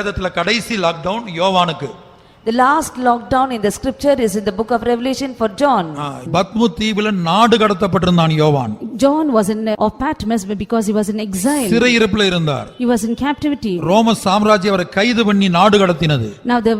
வேதத்துல கடைசி லாக்டவுன் யோவானுக்கு. The last lockdown in the scripture is in the book of Revelation for John. பத்மு தீவுல நாடு கடத்தப்பட்டிருந்தான் யோவான். John was in of Patmos because he was in exile. சிறையிருப்புல இருந்தார். He was in captivity. ரோம சாம்ராஜ்யம் அவரை கைது பண்ணி நாடு கடத்தினது. Now the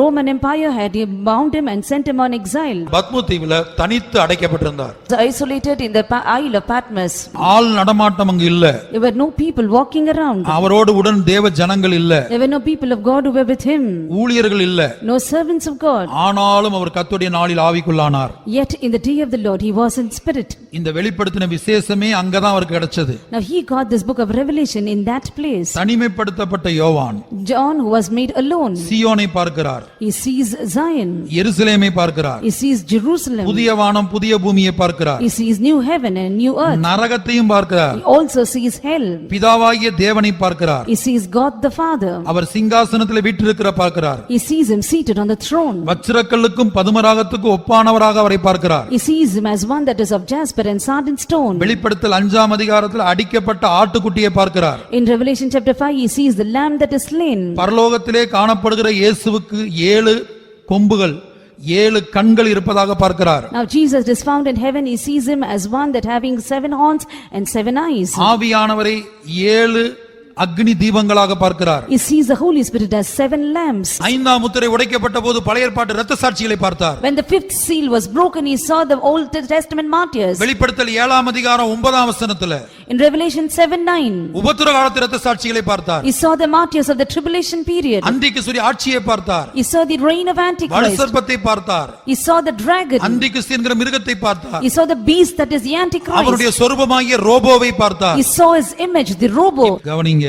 Roman Empire had bound him and sent him on exile. பத்மு தீவுல தனித்து அடைக்கப்பட்டிருந்தார். Isolated in the Isle of Patmos. ஆள் நடமாட்டம் அங்கு இல்ல. There were no people walking around. அவரோடு உடன் தேவ ஜனங்கள் இல்ல. There were no people of God who were with him. ஊழியர்கள் இல்ல. No servants of God. ஆனாலும் அவர் கர்த்தருடைய நாளில் ஆவிக்குள்ளானார். Yet in the day of the Lord he was in spirit. இந்த வெளிப்படுத்தின விசேஷமே அங்கதான் அவருக்கு கிடைச்சது. Now he got this book of Revelation in that place. தனிமைப்படுத்தப்பட்ட யோவான் John who was made alone. சீயோனை பார்க்கிறார். He sees Zion. எருசலேமை பார்க்கிறார். He sees Jerusalem. புதிய வானம் புதிய பூமியை பார்க்கிறார். He sees new heaven and new earth. நரகத்தையும் பார்க்கிறார். He also sees hell. பிதாவாகிய தேவனை பார்க்கிறார். He sees God the Father. அவர் சிங்காசனத்தில் வீற்றிருக்கிற பார்க்கிறார். He sees him seated on the throne. வச்சிரக்கல்லுக்கும் பதுமராகத்துக்கும் ஒப்பானவராக அவரை பார்க்கிறார். He sees him as one that is of jasper and sardine stone. வெளிப்படுத்தல் 5ஆம் அதிகாரத்தில் அடிக்கப்பட்ட ஆட்டுக்குட்டியை பார்க்கிறார். In Revelation chapter 5 he sees the lamb that is slain. பரலோகத்திலே காணப்படுகிற இயேசுவுக்கு 7 கொம்புகள் 7 கண்கள் இருப்பதாக பார்க்கிறார். Now Jesus is found in heaven. He sees him as one that having 7 horns and 7 eyes. ஆவியானவரை 7 அக்னி தீபங்களாக பார்க்கிறார். He sees the Holy Spirit as 7 lamps. 5ஆம் முத்திரை உடைக்கப்பட்ட போது பழைய ஏற்பாட்டு இரத்த சாட்சிகளை பார்த்தார். When the 5th seal was broken he saw the Old Testament martyrs. வெளிப்படுத்தல் 7ஆம் அதிகாரம் 9ஆம் வசனத்திலே In Revelation 7:9 உபத்திர காலத்து இரத்த சாட்சிகளை பார்த்தார். he saw the martyrs of the tribulation period. அந்திகிறிஸ்து ஆட்சியை பார்த்தார். He saw the reign of Antichrist. வலுசர்ப்பத்தை பார்த்தார். He saw the dragon. அந்திகிறிஸ்து என்கிற மிருகத்தை பார்த்தார். He saw the beast that is the Antichrist. அவருடைய சொரூபமாகிய ரோபோவை பார்த்தார். He saw his image, the robo. கவனிங்க.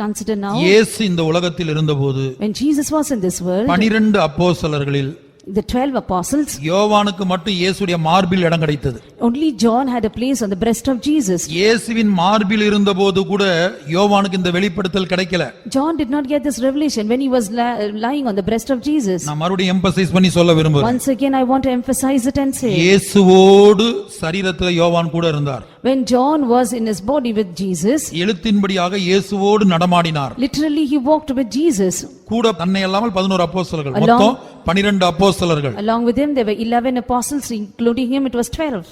Consider now. இயேசு இந்த உலகத்தில் இருந்தபோது when Jesus was in this world 12 அப்போஸ்தலர்களில் the 12 apostles யோவானுக்கு மட்டும் இயேசுடைய மார்பில் இடம் கிடைத்தது. only John had a place on the breast of Jesus. இயேசுவின் மார்பில் இருந்தபோது கூட யோவானுக்கு இந்த வெளிப்படுத்தல் கிடைக்கல. John did not get this revelation when he was lying on the breast of Jesus. நான் மறுபடியும் எம்பசைஸ் பண்ணி சொல்ல விரும்புறேன். once again I want to emphasize it and say இயேசுவோடு சரீரத்தில் யோவான் கூட இருந்தார். when John was in his body with Jesus எழுத்தின்படியாக இயேசுவோடு நடமாடினார். literally he walked with Jesus. கூட தன்னை அல்லாமல் 11 அப்போஸ்தலர்கள், மொத்தம் 12 அப்போஸ்தலர்கள். along with him there were 11 apostles, including him it was 12.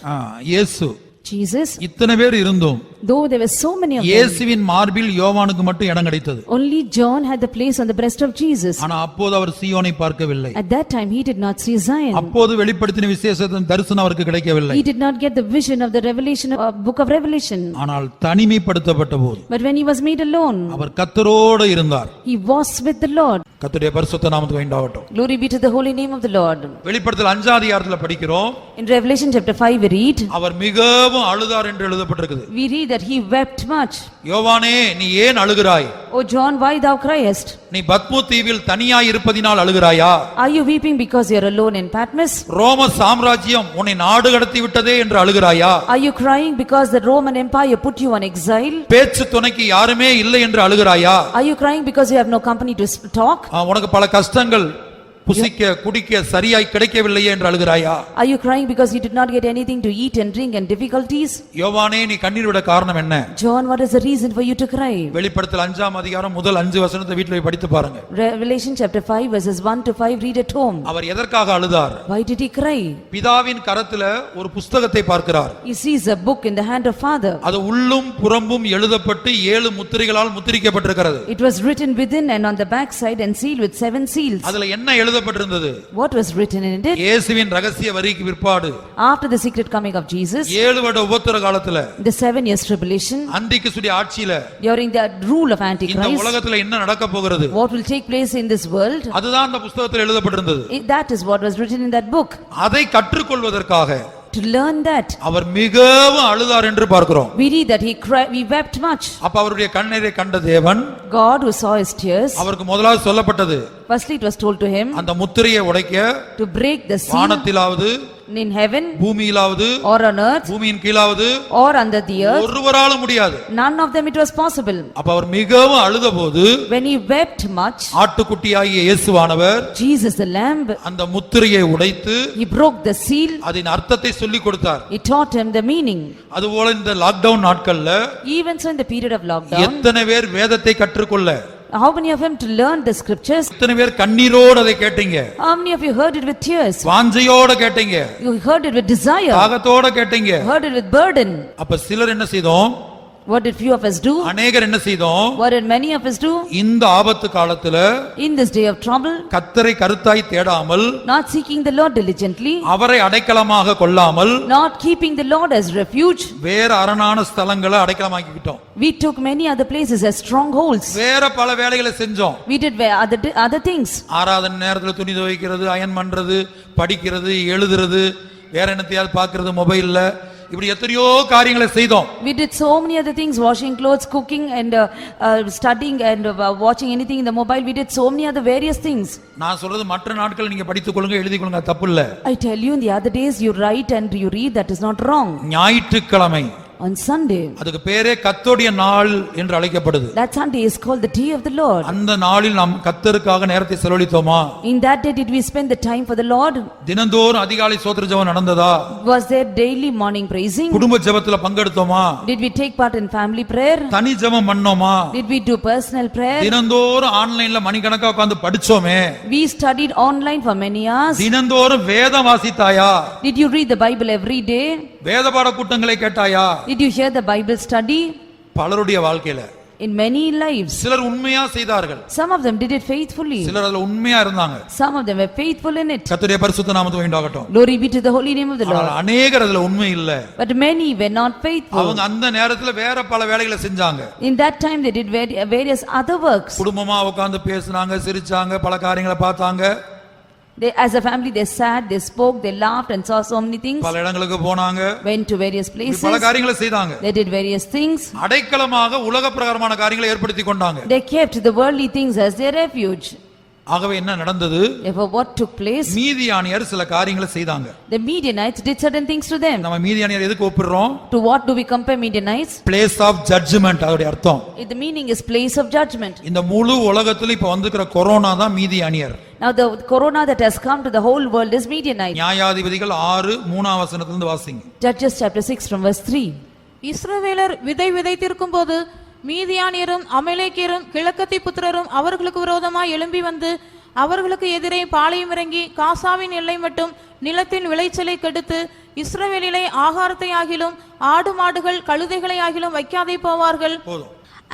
இயேசு Jesus, இத்தனை பேர் இருந்தும் though there were so many of them, இயேசுவின் மார்பில் யோவானுக்கு மட்டும் இடம் கிடைத்தது. only John had the place on the breast of Jesus. ஆனா அப்போது அவர் சீயோனை பார்க்கவில்லை. at that time he did not see Zion. அப்போது வெளிப்படுத்தின விசேஷத்தின் தரிசனம் அவருக்கு கிடைக்கவில்லை. he did not get the vision of the revelation of book of Revelation. ஆனால் தனிமைப்படுத்தப்பட்ட போது but when he was made alone அவர் கர்த்தரோடு இருந்தார். he was with the Lord. கர்த்தருடைய பரிசுத்த நாமத்துக்கு மகிமை. glory be to the holy name of the Lord. வெளிப்படுத்தல் 5ஆம் அதிகாரத்தில் படிக்கிறோம். in Revelation chapter 5 we read அவர் மிகவும் அழுதார் என்று எழுதப்பட்டிருக்குது. we read that he wept much. யோவானே நீ ஏன் அழுகிறாய்? O John, why thou criest? நீ பத்மு தீவில் தனியாய் இருப்பதினால் அழுகிறாயா? are you weeping because you are alone in Patmos? ரோம சாம்ராஜ்யம் உன்னை நாடு கடத்தி விட்டதே என்று அழுகிறாயா? are you crying because the Roman Empire put you on exile? பேச்சு துணைக்கு யாருமே இல்லை என்று அழுகிறாயா? are you crying because you have no company to talk? உனக்கு பல கஷ்டங்கள் புசிக்க குடிக்க சரியாய் கிடைக்கவில்லையே என்று அழுகிறாயா? are you crying because you did not get anything to eat and drink and difficulties? யோவானே நீ கண்ணீர் விட காரணம் என்ன? John, what is the reason for you to cry? வெளிப்படுத்தல் 5ஆம் அதிகாரம் முதல் 5 வசனத்தை வீட்டில் போய் படித்து பாருங்க. Revelation chapter 5 verses 1 to 5 read at home. அவர் எதற்காக அழுதார்? why did he cry? பிதாவின் கரத்தில ஒரு புத்தகத்தை பார்க்கிறார். he sees a book in the hand of Father. அது உள்ளும் புறம்பும் எழுதப்பட்டு 7 முத்திரைகளால் முத்திரிக்கப்பட்டிருக்கிறது. it was written within and on the back side and sealed with 7 seals. அதுல என்ன எழுதப்பட்டிருந்தது? what was written in it? இயேசுவின் ரகசிய வரிக்கு பிற்பாடு after the secret coming of Jesus 7 வருட உபத்திர காலத்துல the 7 years tribulation அந்திகிறிஸ்துவின் ஆட்சியில during the rule of இந்த Antichrist உலகத்துல என்ன நடக்க போகிறது? what will take place in this world? அதுதான் அந்த புத்தகத்தில் எழுதப்பட்டிருந்தது. that is what was written in that book. அதை கற்றுக்கொள்வதற்காக to learn that அவர் மிகவும் அழுதார் என்று பார்க்கிறோம். we read that he wept much. அப்ப அவருடைய கண்ணீரை கண்ட தேவன் God who saw his tears அவருக்கு முதலாவது சொல்லப்பட்டது firstly it was told to him அந்த முத்திரையை உடைக்க to break the seal வானத்திலாவது in heaven பூமியிலாவது or on earth பூமியின் கீழாவது or under the earth. ஒருவரால முடியாது. none of them it was possible. அப்ப அவர் மிகவும் அழுதபோது when he wept much ஆட்டுக்குட்டியாகிய இயேசுவானவர் Jesus the lamb அந்த முத்திரையை உடைத்து he broke the seal. அதன் அர்த்தத்தை சொல்லிக் கொடுத்தார். he taught him the meaning. அதுபோல இந்த லாக்டவுன் நாட்கள்ல even so in the period of lockdown எத்தனை பேர் வேதத்தை கற்றுக்கொள்ள How many of them to learn the scriptures? எத்தனை பேர் கண்ணீரோடு அதை கேட்டீங்க? How many of you heard it with tears? வாஞ்சையோட கேட்டீங்க? You heard it with desire. தாகத்தோட கேட்டீங்க? Heard it with burden. அப்ப சிலர் என்ன செய்தோம்? What did few of us do? அநேகர் என்ன செய்தோம்? What did many of us do? இந்த ஆபத்து காலத்துல In this day of trouble, கர்த்தரை கருத்தாய் தேடாமல், not seeking the Lord diligently, அவரை அடைக்கலமாக கொள்ளாமல், not keeping the Lord as refuge, வேற அரணான ஸ்தலங்களை அடைக்கலமாக்கிக்கிட்டோம். we took many other places as strongholds. வேற பல வேலைகளை செஞ்சோம். We did other things. ஆராதனை நேரத்துல துணி துவைக்கிறது, அயன் பண்றது, படிக்கிறது, எழுதுறது, வேற என்னத்தையாவது பார்க்கிறது மொபைல்ல, இப்படி எத்தனையோ காரியங்களை செய்தோம். We did so many other things, washing clothes, cooking and studying and watching anything in the mobile. We did so many other various things. நான் சொல்றது மற்ற நாட்கள் நீங்க படித்துக் கொள்ளுங்க, எழுதிக் கொள்ளுங்க, தப்பு இல்ல. I tell you, in the other days you write and you read, that is not wrong. ஞாயிற்றுக்கிழமை On Sunday, அதுக்கு பேரே கர்த்தருடைய நாள் என்று அழைக்கப்படுது. that Sunday is called the day of the Lord. அந்த நாளில் நாம் கர்த்தருக்காக நேரத்தை செலவழித்தோமா? In that day did we spend the time for the Lord? தினந்தோறும் அதிகாலை ஸ்தோத்திர ஜெபம் நடந்ததா? Was there daily morning praising? குடும்ப ஜெபத்துல பங்கெடுத்தோமா? Did we take part in family prayer? தனி ஜெபம் பண்ணோமா? Did we do personal prayer? தினந்தோறும் ஆன்லைன்ல மணிக்கணக்கா உட்கார்ந்து படிச்சோமே? We studied online for many hours. தினந்தோறும் வேதம் வாசித்தாயா? Did you read the Bible every day? வேத பாட கூட்டங்களை கேட்டாயா? Did you hear the Bible study? பலருடைய வாழ்க்கையில In many lives, சிலர் உண்மையா செய்தார்கள், some of them did it faithfully. சிலர் அதுல உண்மையா இருந்தாங்க. Some of them were faithful in it. கர்த்தருடைய பரிசுத்த நாமத்துக்கு உண்டாகட்டும். Glory be to the holy name of the ஆனால் Lord. அநேகர் அதுல உண்மை இல்ல. But many were not faithful. அவங்க அந்த நேரத்துல வேற பல வேலைகளை செஞ்சாங்க. In that time they did various other works. குடும்பமா உட்கார்ந்து பேசினாங்க, சிரிச்சாங்க, பல காரியங்களை பார்த்தாங்க. They, as a family, they sat, they spoke, they laughed and saw so many things. பல இடங்களுக்கு போனாங்க, Went to various இப்படி places. பல காரியங்களை செய்தாங்க. They did various things. அடைக்கலமாக உலக பிரகாரமான காரியங்களை ஏற்படுத்தி கொண்டாங்க. They kept the worldly things as their refuge. ஆகவே என்ன நடந்தது? Therefore, what took place? மீதியானியர் சில காரியங்களை செய்தாங்க. The Midianites did certain things to them. நம்ம மீதியானியர் எதுக்கு ஒப்பிடுறோம்? To what do we compare Midianites? Place of judgement அதோட அர்த்தம். The meaning is place of judgment. இந்த முழு உலகத்துல இப்ப வந்திருக்கிற கொரோனா தான் மீதியானியர். Now the corona that has come to the whole world is Midianite. நியாயாதிபதிகள் 6:3 வசனத்திலிருந்து வாசிங்க. Judges chapter 6 from verse 3. இஸ்ரவேலர் விதை விதைத்திருக்கும் போது மீதியானியரும் அமலேக்கியரும் கிழக்கத்தி புத்திரரும் அவர்களுக்கு விரோதமாய் எழும்பி வந்து அவர்களுக்கு எதிரே பாளையம் இறங்கி காசாவின் எல்லை மட்டும் நிலத்தின் விளைச்சலை கெடுத்து இஸ்ரவேலிலே ஆகாரத்தை ஆகிலும் ஆடு மாடுகள் கழுதைகளை ஆகிலும் வைக்காதே போவார்கள்.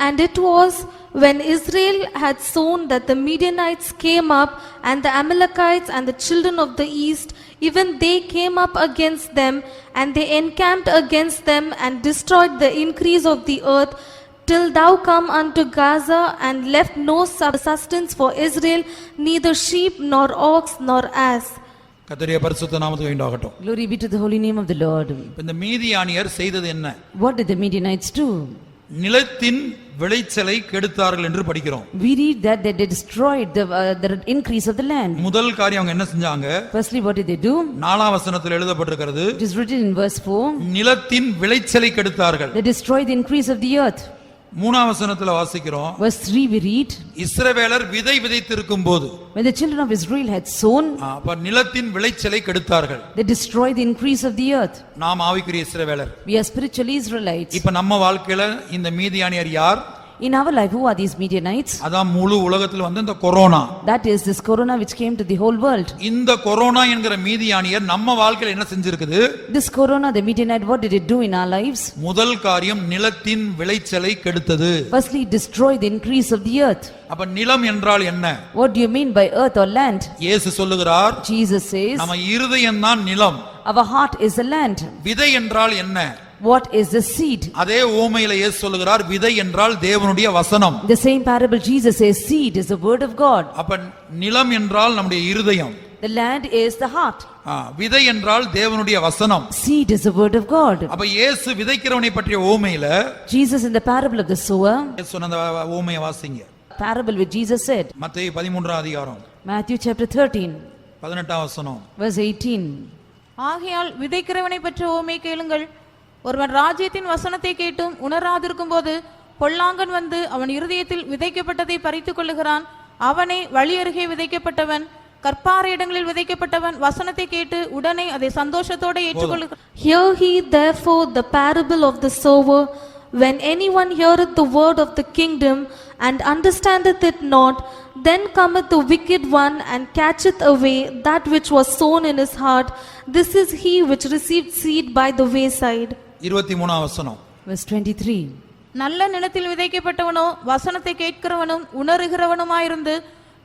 And it was when Israel had sown that the Midianites came up, and the Amalekites and the children of the east, even they came up against them, and they encamped against them and destroyed the increase of the earth, till thou come unto Gaza, and left no subsistence for Israel, neither sheep nor ox nor ass. கர்த்தருடைய பரிசுத்த நாமத்துக்கு உண்டாகட்டும். Glory be to the holy name of the Lord. இந்த மீதியானியர் செய்தது என்ன? What did the Midianites do? நிலத்தின் விளைச்சலை கெடுத்தார்கள் என்று படிக்கிறோம். We read that they destroyed the increase of the land. முதல் காரியம் அவங்க என்ன செஞ்சாங்க? Firstly, what did they do? 4ஆம் வசனத்தில் எழுதப்பட்டிருக்கிறது, It is written in verse 4. நிலத்தின் விளைச்சலை கெடுத்தார்கள். They destroyed the increase of the earth. 3ஆம் வசனத்துல வாசிக்கிறோம், Verse 3 we read, இஸ்ரவேலர் விதை விதைத்திருக்கும் போது when the children of Israel had sown, அப்ப நிலத்தின் விளைச்சலை கெடுத்தார்கள். they destroyed the increase of the earth. நாம் ஆவிக்குரிய இஸ்ரவேலர். We are spiritual Israelites. இப்ப நம்ம வாழ்க்கையில இந்த மீதியானியர் யார்? In our life, who are these Midianites? அதான் முழு உலகத்தில் வந்து இந்த corona. That is this corona which came to the whole world. இந்த கொரோனா என்கிற மீதியானியர் நம்ம வாழ்க்கையில என்ன செஞ்சிருக்குது? This corona, the Midianite, what did it do in our lives? முதல் காரியம் நிலத்தின் விளைச்சலை கெடுத்தது. Firstly, it destroyed the increase of the earth. அப்ப நிலம் என்றால் என்ன? What do you mean by earth or land? இயேசு சொல்லுகிறார், Jesus says, நம்ம இருதயம் தான் நிலம். our heart is the land. விதை என்றால் என்ன? What is the seed? அதே ஓமையில இயேசு சொல்லுகிறார், விதை என்றால் தேவனுடைய வசனம். The same parable Jesus says, seed is the word of God. அப்ப நிலம் என்றால் நம்முடைய இருதயம். The land is the heart. விதை என்றால் தேவனுடைய வசனம். Seed is the word of God. அப்ப இயேசு விதைக்கிறவனை பற்றிய ஓமையில Jesus in the parable of the sower, சொன்ன அந்த ஓமையை வாசிங்க. parable which Jesus said, மத்தேயு 13ஆம் அதிகாரம் Matthew chapter 13, 18ஆம் வசனம். verse 18. ஆகையால் விதைக்கிறவனை பற்றி ஓமை கேளுங்கள். ஒருவன் ராஜ்யத்தின் வசனத்தை கேட்டும் உணராதிருக்கும் போது பொல்லாங்கன் வந்து அவன் இருதயத்தில் விதைக்கப்பட்டதை பறித்துக் கொள்ளுகிறான். அவனே வழி அருகே விதைக்கப்பட்டவன். கற்பார இடங்களில் விதைக்கப்பட்டவன் வசனத்தை கேட்டு உடனே அதை சந்தோஷத்தோடு ஏற்றுக்கொள்ளுகிறான். Hear ye therefore the parable of the sower. When anyone heareth the word of the kingdom and understandeth it not, then cometh the wicked one and catcheth away that which was sown in his heart. This is he which received seed by the wayside. 23 வசனம். Verse 23. நல்ல நிலத்தில் விதைக்கப்பட்டவனோ வசனத்தை கேட்கிறவனும் உணர்கிறவனுமாயிருந்து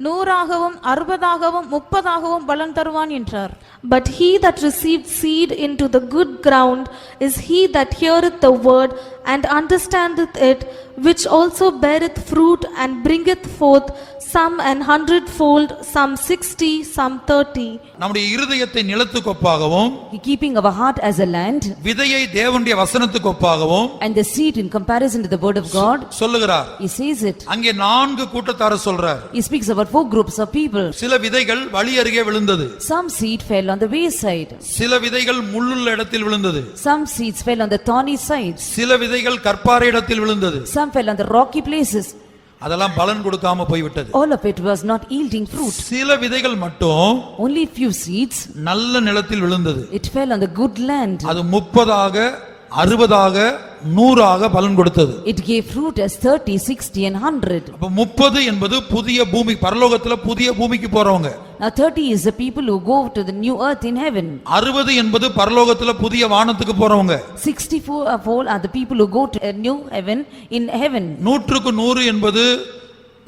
100ஆகவும் 60ஆகவும் 30ஆகவும் பலன் தருவான் என்றார். But he that received seed into the good ground is he that heareth the word and understandeth it, which also beareth fruit and bringeth forth some an 100-fold, some 60, some 30. நம்முடைய இருதயத்தை நிலத்துக்கு ஒப்பாகவும், Keeping our heart as a land, விதையை தேவனுடைய வசனத்துக்கு ஒப்பாகவும் and the seed in comparison to the word of God, சொல்லுகிறார். he says it. அங்கே 4 கூட்டத்தார் சொல்றார். He speaks about 4 groups of people. சில விதைகள் வழி அருகே விழுந்தது. Some seed fell on the wayside. சில விதைகள் முள்ளுள்ள இடத்தில் விழுந்தது. Some seeds fell on the thorny sides. சில விதைகள் கற்பாறை இடத்தில் விழுந்தது. Some fell on the rocky places. அதெல்லாம் பலன் கொடுக்காம போய்விட்டது. All of it was not yielding fruit. சில விதைகள் மட்டும் Only few seeds, நல்ல நிலத்தில் விழுந்தது. it fell on the good land. அது 30ஆக 60ஆக 100ஆக பலன் கொடுத்தது. It gave fruit as 30, 60 and 100. அப்ப 30 என்பது புதிய பூமி, பரலோகத்துல புதிய பூமிக்கு போறவங்க. Now 30 is the people who go to the new earth in heaven. 60 என்பது பரலோகத்துல புதிய வானத்துக்கு போறவங்க. 64 of all are the people who go to a new heaven in heaven. 100க்கு 100 என்பது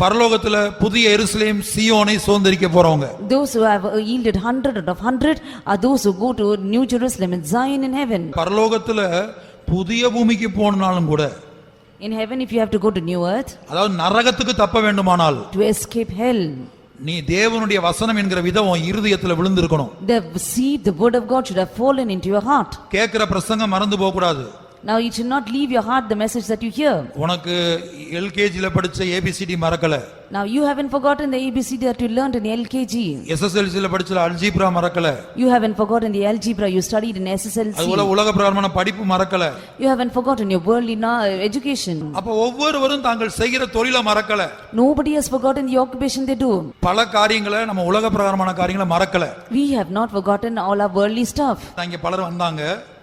பரலோகத்துல புதிய எருசலேம் சீயோனை சுதந்தரிக்க போறவங்க. Those who have yielded 100 out of 100 are those who go to New Jerusalem and Zion in heaven. பரலோகத்துல புதிய பூமிக்கு போனாலும் கூட, In heaven if you have to go to new earth, அதாவது நரகத்துக்கு தப்ப வேண்டுமானால், to escape hell, நீ தேவனுடைய வசனம் என்கிற விதம் உன் இருதயத்துல விழுந்திருக்கணும். the seed, the word of God should have fallen into your heart. கேட்கிற பிரசங்கம் மறந்து போக கூடாது. Now you should not leave your heart the message that you hear. உனக்கு எல்கேஜில படிச்ச ஏபிசிடி மறக்கல. Now you haven't forgotten the ABCD that you learned in LKG. எஸ்எஸ்எல்சில படிச்ச algebra மறக்கல. You haven't forgotten the algebra you studied in SSLC. அதுபோல உலக பிரகாரமான படிப்பு மறக்கல. You haven't forgotten your worldly education. அப்ப ஒவ்வொருவரும் தாங்கள் செய்கிற தொழிலை மறக்கல. Nobody has forgotten the occupation they do. பல காரியங்களை நம்ம உலக பிரகாரமான காரியங்களை மறக்கல. We have not forgotten all our worldly stuff. இங்க பலர் வந்தாங்க.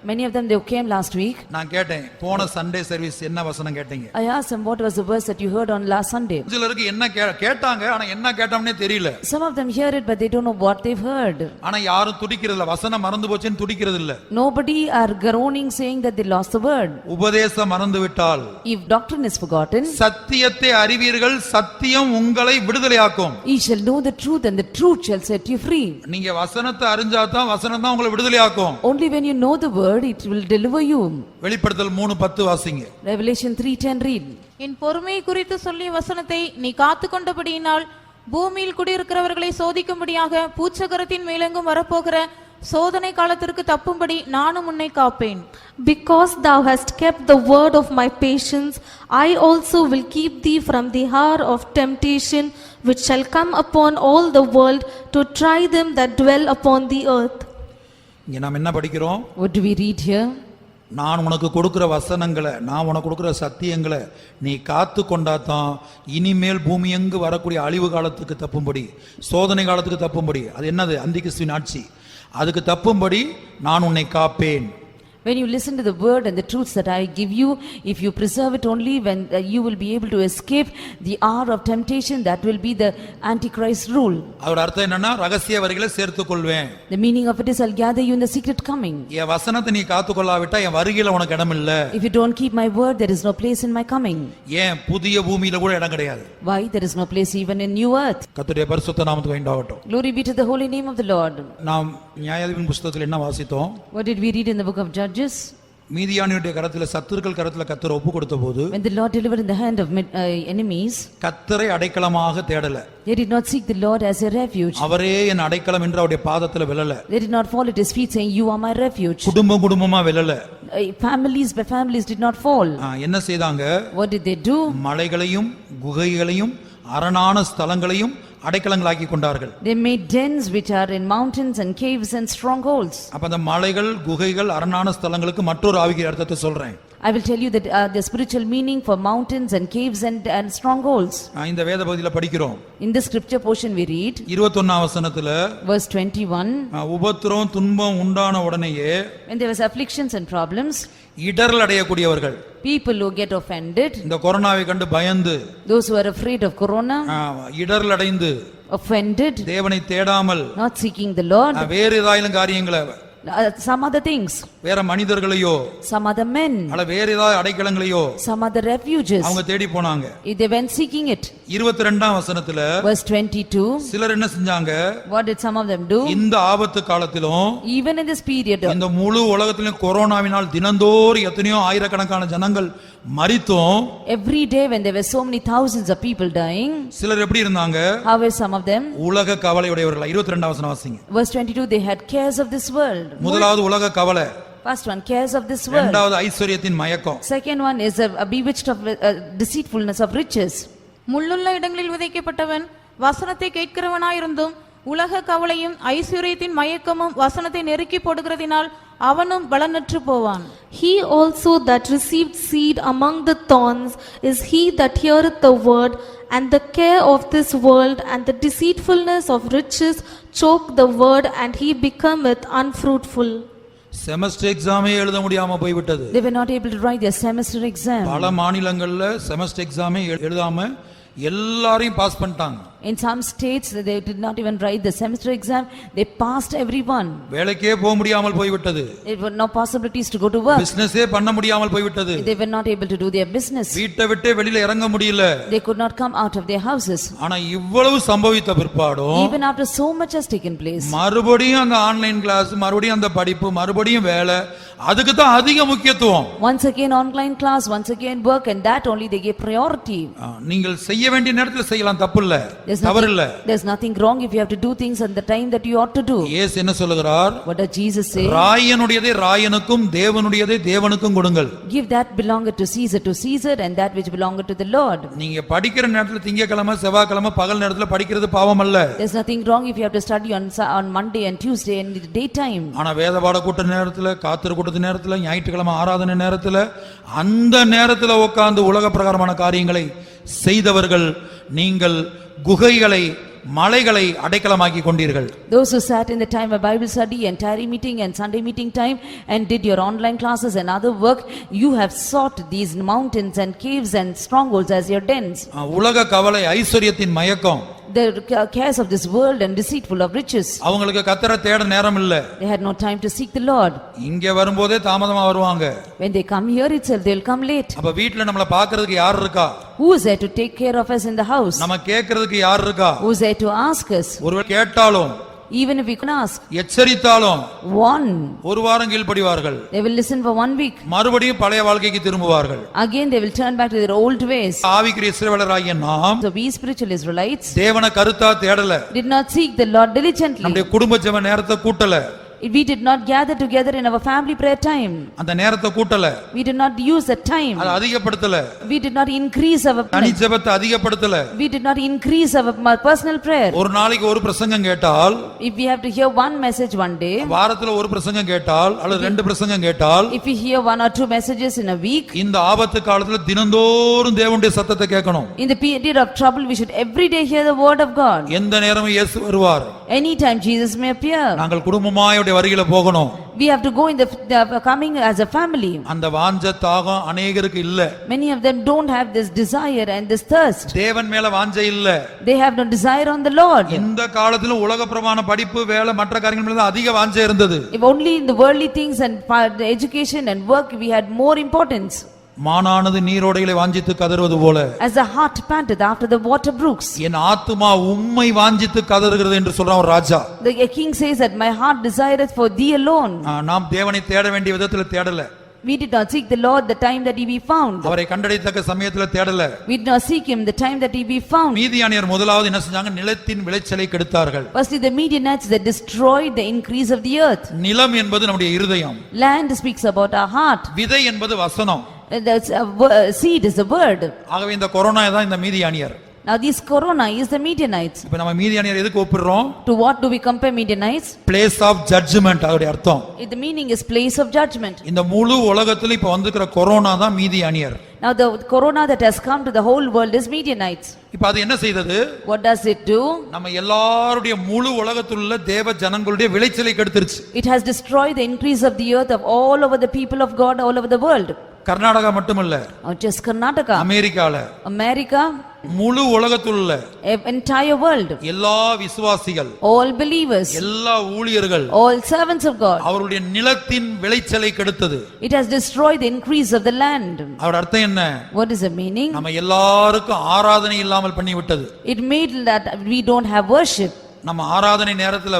Many of them they came last week. நான் கேட்டேன், போன சண்டே சர்வீஸ் என்ன வசனம் கேட்டீங்க? I asked them what was the verse that you heard on last Sunday. சிலருக்கு என்ன கேட்டாங்க, ஆனா என்ன கேட்டோம்னே தெரியல. Some of them hear it but they don't know what they've heard. ஆனா யாரும் துடிக்கிறது இல்ல, வசனம் மறந்து போச்சுன்னு துடிக்கிறது இல்ல. Nobody are groaning saying that they lost the word. உபதேசம் மறந்து விட்டால், If doctrine is forgotten, சத்தியத்தை அறிவீர்கள், சத்தியம் உங்களை விடுதலையாக்கும். ye shall know the truth and the truth shall set you free. நீங்க வசனத்தை அறிஞ்சாதான் வசனம் தான் உங்களை விடுதலையாக்கும். Only when you know the word it will deliver you. வெளிப்படுத்தல் 3:10 வாசிங்க. Revelation 3:10 read. என் பொறுமை குறித்து சொல்லிய வசனத்தை நீ காத்துக்கொண்டபடியினால் பூமியில் குடியிருக்கிறவர்களை சோதிக்கும்படியாக பூச்சக்கரத்தின் மேலெங்கும் வரப்போகிற சோதனை காலத்திற்கு தப்பும்படி நானும் உன்னை காப்பேன். Because thou hast kept the word of my patience, I also will keep thee from the hour of temptation which shall come upon all the world to try them that dwell upon the earth. இங்க நாம் என்ன படிக்கிறோம்? What do we read here? நான் உனக்கு கொடுக்கிற வசனங்களை, நான் உனக்கு கொடுக்கிற சத்தியங்களை நீ காத்து கொண்டாதான் இனிமேல் பூமி எங்கு வரக்கூடிய அழிவு காலத்துக்கு தப்பும்படி, சோதனை காலத்துக்கு தப்பும்படி, அது என்னது? அந்திகிறிஸ்துவின் ஆட்சி, அதுக்கு தப்பும்படி நான் உன்னை காப்பேன். When you listen to the word and the truths that I give you, if you preserve it only, when you will be able to escape the hour of temptation, that will be the Antichrist rule. அதோட அர்த்தம் என்னன்னா, ரகசிய வரிகளை சேர்த்துக் கொள்வேன். The meaning of it is I'll gather you in the secret coming. என் வசனத்தை நீ காத்து கொள்ளாவிட்டா என் வருகையில உனக்கு இடம் இல்ல. If you don't keep my word, there is no place in my coming. ஏன் புதிய பூமியில கூட இடம் கிடையாது. Why? There is no place even in new earth. கர்த்தருடைய பரிசுத்த நாமத்துக்கு உண்டாகட்டும். Glory be to the holy name of the Lord. நாம் நியாயாதிபதி புத்தகத்தில் என்ன வாசித்தோம்? What did we read in the book of Judges? மீதியானியுடைய கரத்துல, சத்துருக்கள் கரத்துல கர்த்தர் ஒப்பு கொடுத்த போது, When the Lord delivered in the hand of enemies, கர்த்தரை அடைக்கலமாக தேடல. they did not seek the Lord as a refuge. அவரே என் அடைக்கலம் என்று அவருடைய பாதத்துல விழல. They did not fall at his feet saying, you are my refuge. குடும்பமா விழல. Families by families did not fall. என்ன செய்தாங்க? What did they do? மலைகளையும் குகைகளையும் அரணான ஸ்தலங்களையும் அடைக்கலங்களாக்கி கொண்டார்கள். They made dens which are in mountains and caves and strongholds. அப்ப அந்த மலைகள் குகைகள் அரணான ஸ்தலங்களுக்கு மற்றொரு ஆவிக்குரிய அர்த்தத்தை சொல்றேன். I will tell you that the spiritual meaning for mountains and caves and strongholds. இந்த வேத பகுதியில படிக்கிறோம். In the scripture portion we read 21ஆம் வசனத்துல, verse 21, உபத்திரவம் துன்பம் உண்டான உடனேயே when there was afflictions and problems, இடறல் அடையக்கூடியவர்கள், People who get offended, இந்த கொரோனாவை கண்டு பயந்து those who are afraid of corona, இடர்ல அடைந்து offended, தேவனை தேடாமல் not seeking the Lord, வேறு ஏதாயிலும் காரியங்களை some other things, வேற மனிதர்களையோ some other men, அல்ல வேற ஏதாவது அடைக்கலங்களையோ some other refuges, அவங்க தேடி போனாங்க. they went seeking it. 22ஆம் வசனத்துல Verse 22, சிலர் என்ன செஞ்சாங்க, what did some of them do? இந்த ஆபத்து காலத்திலும் Even in this period, இந்த முழு உலகத்திலும் கொரோனாவினால் தினந்தோறும் எத்தனையோ ஆயிரக்கணக்கான ஜனங்கள் மரித்தோம். every day when there were so many thousands of people dying, சிலர் எப்படி இருந்தாங்க, how were some of them? உலக கவலையுடையவர்கள். 22ஆம் வசனம் வாசிங்க. Verse 22, they had cares of this world. முதலாவது உலக கவலை, First one, cares of this world. இரண்டாவது ஐஸ்வரியத்தின் மயக்கம், Second one is a bewitched of deceitfulness of riches. முள்ளுள்ள இடங்களில் விதைக்கப்பட்டவன் வசனத்தை கேட்கிறவனாயிருந்தும் உலக கவலையும் ஐஸ்வர்யத்தின் மயக்கமும் வசனத்தை நெருக்கி போடுகிறதினால் அவனும் பலனற்று போவான். He also that received seed among the thorns is he that heareth the word, and the care of this world and the deceitfulness of riches choke the word, and he becometh unfruitful. Semester எக்ஸாமே எழுத முடியாம போய்விட்டது. They were not able to write their semester exam. பல மாநிலங்கள்ல semester எக்ஸாமே எழுதாம எல்லாரையும் pass பண்ணிட்டாங்க. In some states they did not even write the semester exam, they passed everyone. வேலைக்கே போக முடியாமல் போய்விட்டது. There were no possibilities to go to work. பிசினஸே பண்ண முடியாமல் போய்விட்டது. They were not able to do their business. வீட்டை விட்டு வெளியில இறங்க முடியல. They could not come out of their houses. ஆனா இவ்வளவு சம்பவித்த பிற்பாடும் Even after so much has taken place, மறுபடியும் அந்த ஆன்லைன் கிளாஸ், மறுபடியும் அந்த படிப்பு, மறுபடியும் வேலை, அதுக்கு தான் அதிக முக்கியத்துவம். once again online class, once again work, and that only they gave priority. நீங்கள் செய்ய வேண்டிய நேரத்தில் செய்யலாம், தப்பு இல்ல, தவறு இல்ல. There's nothing wrong if you have to do things at the time that you ought to do. இயேசு என்ன சொல்லுகிறார்? What does Jesus say? ராயனுடையதே ராயனுக்கும் தேவனுடையதே தேவனுக்கும் கொடுங்கள். Give that belongeth to Caesar, and that which belongeth to the Lord. நீங்க படிக்கிற நேரத்துல திங்கட்கிழமை செவ்வாய்க்கிழமை பகல் நேரத்துல படிக்கிறது பாவம் அல்ல. There's nothing wrong if you have to study on Monday and Tuesday in the daytime. ஆனா வேத பாட கூட்ட நேரத்துல, காத்திரு கூட்டத்து நேரத்துல, ஞாயிற்றுக்கிழமை ஆராதனை நேரத்துல, அந்த நேரத்துல உட்கார்ந்து உலக பிரகாரமான காரியங்களை செய்தவர்கள் நீங்கள் குகைகளை, மலைகளை அடைக்கலமாக்கி கொண்டீர்கள். Those who sat in the time of Bible study and tarry meeting and Sunday meeting time and did your online classes and other work, you have sought these mountains and caves and strongholds as your dens. உலக கவலை, ஐஸ்வரியத்தின் மயக்கம், The cares of this world and deceitful of riches. அவங்களுக்கு கர்த்தரை தேட நேரம் இல்ல. They had no time to seek the Lord. இங்க வரும்போதே தாமதமா வருவாங்க. When they come here itself, they will come late. அப்ப வீட்ல நம்மள பார்க்கிறதுக்கு யார் இருக்கா? Who is there to take care of us in the house? நம்ம கேட்கிறதுக்கு யார் இருக்கா? Who is there to ask us? ஒருவேளை கேட்டாலும், Even if we can ask, எச்சரித்தாலும் one, ஒரு வாரம் கீழ்ப்படிவார்கள். they will listen for 1 week. மறுபடியும் பழைய வாழ்க்கைக்கு திரும்புவார்கள். Again they will turn back to their old ways. ஆவிக்குரிய இஸ்ரவேலராகிய நாம் So we spiritual Israelites தேவனை கருத்தா தேடல. did not seek the Lord diligently. நம்முடைய குடும்ப ஜெப நேரத்தை கூட்டல. We did not gather together in our family prayer time. அந்த நேரத்தை கூட்டல. We did not use the time. அதை அதிகப்படுத்தல. We did not increase our தனி ஜெபத்தை அதிகப்படுத்தல. We did not increase our personal prayer. ஒரு நாளைக்கு ஒரு பிரசங்கம் கேட்டால், If we have to hear one message one day, வாரத்துல ஒரு பிரசங்கம் கேட்டால் அல்லது ரெண்டு பிரசங்கம் கேட்டால், if we hear 1 or 2 messages in a week, இந்த ஆபத்து காலத்துல தினந்தோறும் தேவனுடைய சத்தத்தை கேட்கணும். in the period of trouble we should every day hear the word of God. எந்த நேரமும் இயேசு வருவார். Anytime Jesus may appear. நாங்கள் குடும்பமாய் வருகையில போகணும். We have to go in the coming as a family. அந்த வாஞ்ச தாகம் அநேகருக்கு இல்ல. Many of them don't have this desire and this thirst. தேவன் மேல வாஞ்சை இல்ல. They have no desire on the Lord. இந்த காலத்துல உலக பிரமாண படிப்பு, வேலை, மற்ற காரியங்கள் மேல தான் அதிக வாஞ்சை இருந்தது. If only in the worldly things and the education and work we had more importance. மானானது நீரோடைகளை வாஞ்சித்து கதறுவது போல, As the heart panteth after the water brooks. என் ஆத்துமா உம்மை வாஞ்சித்து கதறுகிறது என்று சொல்றான் ஒரு ராஜா. The king says that my heart desireth for thee alone. நாம் தேவனை தேட வேண்டிய விதத்துல தேடல. We did not seek the Lord the time that he be found. அவரை கண்டடையத்தக்க சமயத்துல தேடல. We did not seek him the time that he be found. மீதியானியர் முதலாவது என்ன செஞ்சாங்க? நிலத்தின் விளைச்சலை கெடுத்தார்கள். Firstly the Midianites that destroyed the increase of the earth. நிலம் என்பது நம்முடைய இருதயம். Land speaks about our heart. விதை என்பது வசனம். Seed is the word. ஆகவே இந்த கொரோனா தான் இந்த மீதியானியர். Now this corona is the Midianites. இப்ப நம்ம மீதியானியர் எதுக்கு ஒப்பிடுறோம்? To what do we compare Midianites? Place of judgment அதோட அர்த்தம். The meaning is place of judgment. இந்த முழு உலகத்துல இப்ப வந்திருக்கிற கொரோனா தான் மீதியானியர். Now the corona that has come to the whole world is Midianites. இப்ப அது என்ன செய்தது? What does it do? நம்ம எல்லாருடைய முழு உலகத்தில் உள்ள தேவ ஜனங்களுடைய விளைச்சலை கெடுத்துருச்சு. It has destroyed the increase of the earth of all over the people of God all over the world. Karnataka மட்டுமல்ல, or just Karnataka, அமெரிக்கால, America, முழு உலகத்தில் உள்ள entire world, எல்லா விசுவாசிகள், all believers, எல்லா ஊழியர்கள் all servants of God. அவருடைய நிலத்தின் விளைச்சலை கெடுத்தது. It has destroyed the increase of the land. அவரோட அர்த்தம் என்ன? What is the meaning? நம்ம எல்லாருக்கும் ஆராதனை இல்லாமல் பண்ணி விட்டது. It made that we don't have worship. நம்ம ஆராதனை நேரத்துல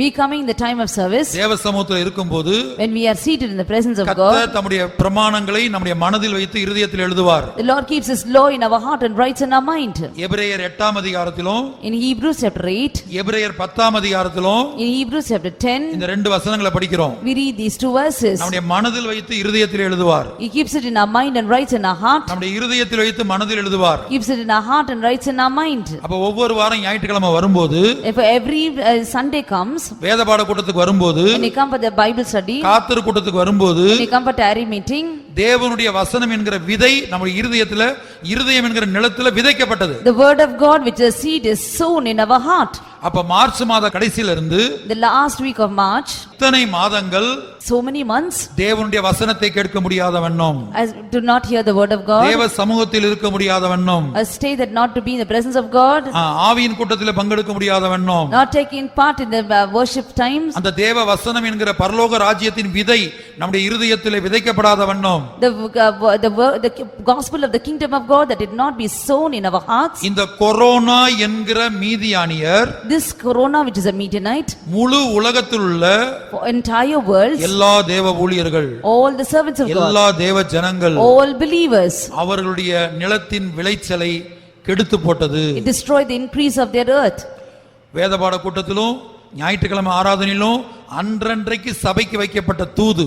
We coming in the time of service, தேவ சமூகத்தில் இருக்கும்போது when we are seated in the presence of கர்த்தர் God, தம்முடைய பிரமாணங்களை நம்முடைய மனதில் வைத்து இருதயத்தில் எழுதுவார். the Lord keeps His law in our heart and writes in our mind. எபிரேயர் 8ஆம் அதிகாரத்திலும் In Hebrews chapter 8, எபிரேயர் 10ஆம் அதிகாரத்திலும் in Hebrews chapter 10, இந்த ரெண்டு வசனங்களை படிக்கிறோம். we read these two verses. நம்முடைய மனதில் வைத்து இருதயத்தில் எழுதுவார். He keeps it in our mind and writes in our heart. நம்முடைய இருதயத்தில் வைத்து மனதில் எழுதுவார். Keeps it in our heart and writes in our mind. அப்ப ஒவ்வொரு வாரம் ஞாயிற்றுக்கிழமை வரும்போது, If every Sunday comes, வேதபாட கூட்டத்துக்கு வரும்போது, when you come for the Bible study, காத்திரு கூட்டத்துக்கு வரும்போது, when you come for tarry meeting, தேவனுடைய வசனம் என்கிற விதை நம்முடைய இருதயம் என்கிற நிலத்துல விதைக்கப்பட்டது. the word of God which the seed is sown in our heart. அப்ப மார்ச் மாத கடைசியில இருந்து The last week of March, இத்தனை மாதங்கள் so many months, தேவனுடைய வசனத்தை கேட்க முடியாத வண்ணம், as do not hear the word of God, தேவ சமூகத்தில் இருக்க முடியாத வண்ணம், as stay that not to be in the presence of God, ஆவியின் கூட்டத்தில் பங்கெடுக்க முடியாத வண்ணம், not taking part in the worship times, அந்த தேவ வசனம் என்கிற பரலோக ராஜ்யத்தின் விதை நம்முடைய இருதயத்திலே விதைக்கப்படாத வண்ணம், the gospel of the kingdom of God that did not be sown in our hearts. இந்த கொரோனா என்கிற மீதியானியர், This corona which is a Midianite, முழு உலகத்தில் உள்ள for entire world, எல்லா தேவ ஊழியர்கள், all the servants of God, எல்லா தேவ ஜனங்கள், all believers, அவர்களுடைய நிலத்தின் விளைச்சலை கெடுத்து போட்டது. it destroyed the increase of their earth. வேதபாட கூட்டத்திலும் ஞாயிற்றுக்கிழமை ஆராதனையிலும் அன்றன்றைக்கு சபைக்கு வைக்கப்பட்ட தூது,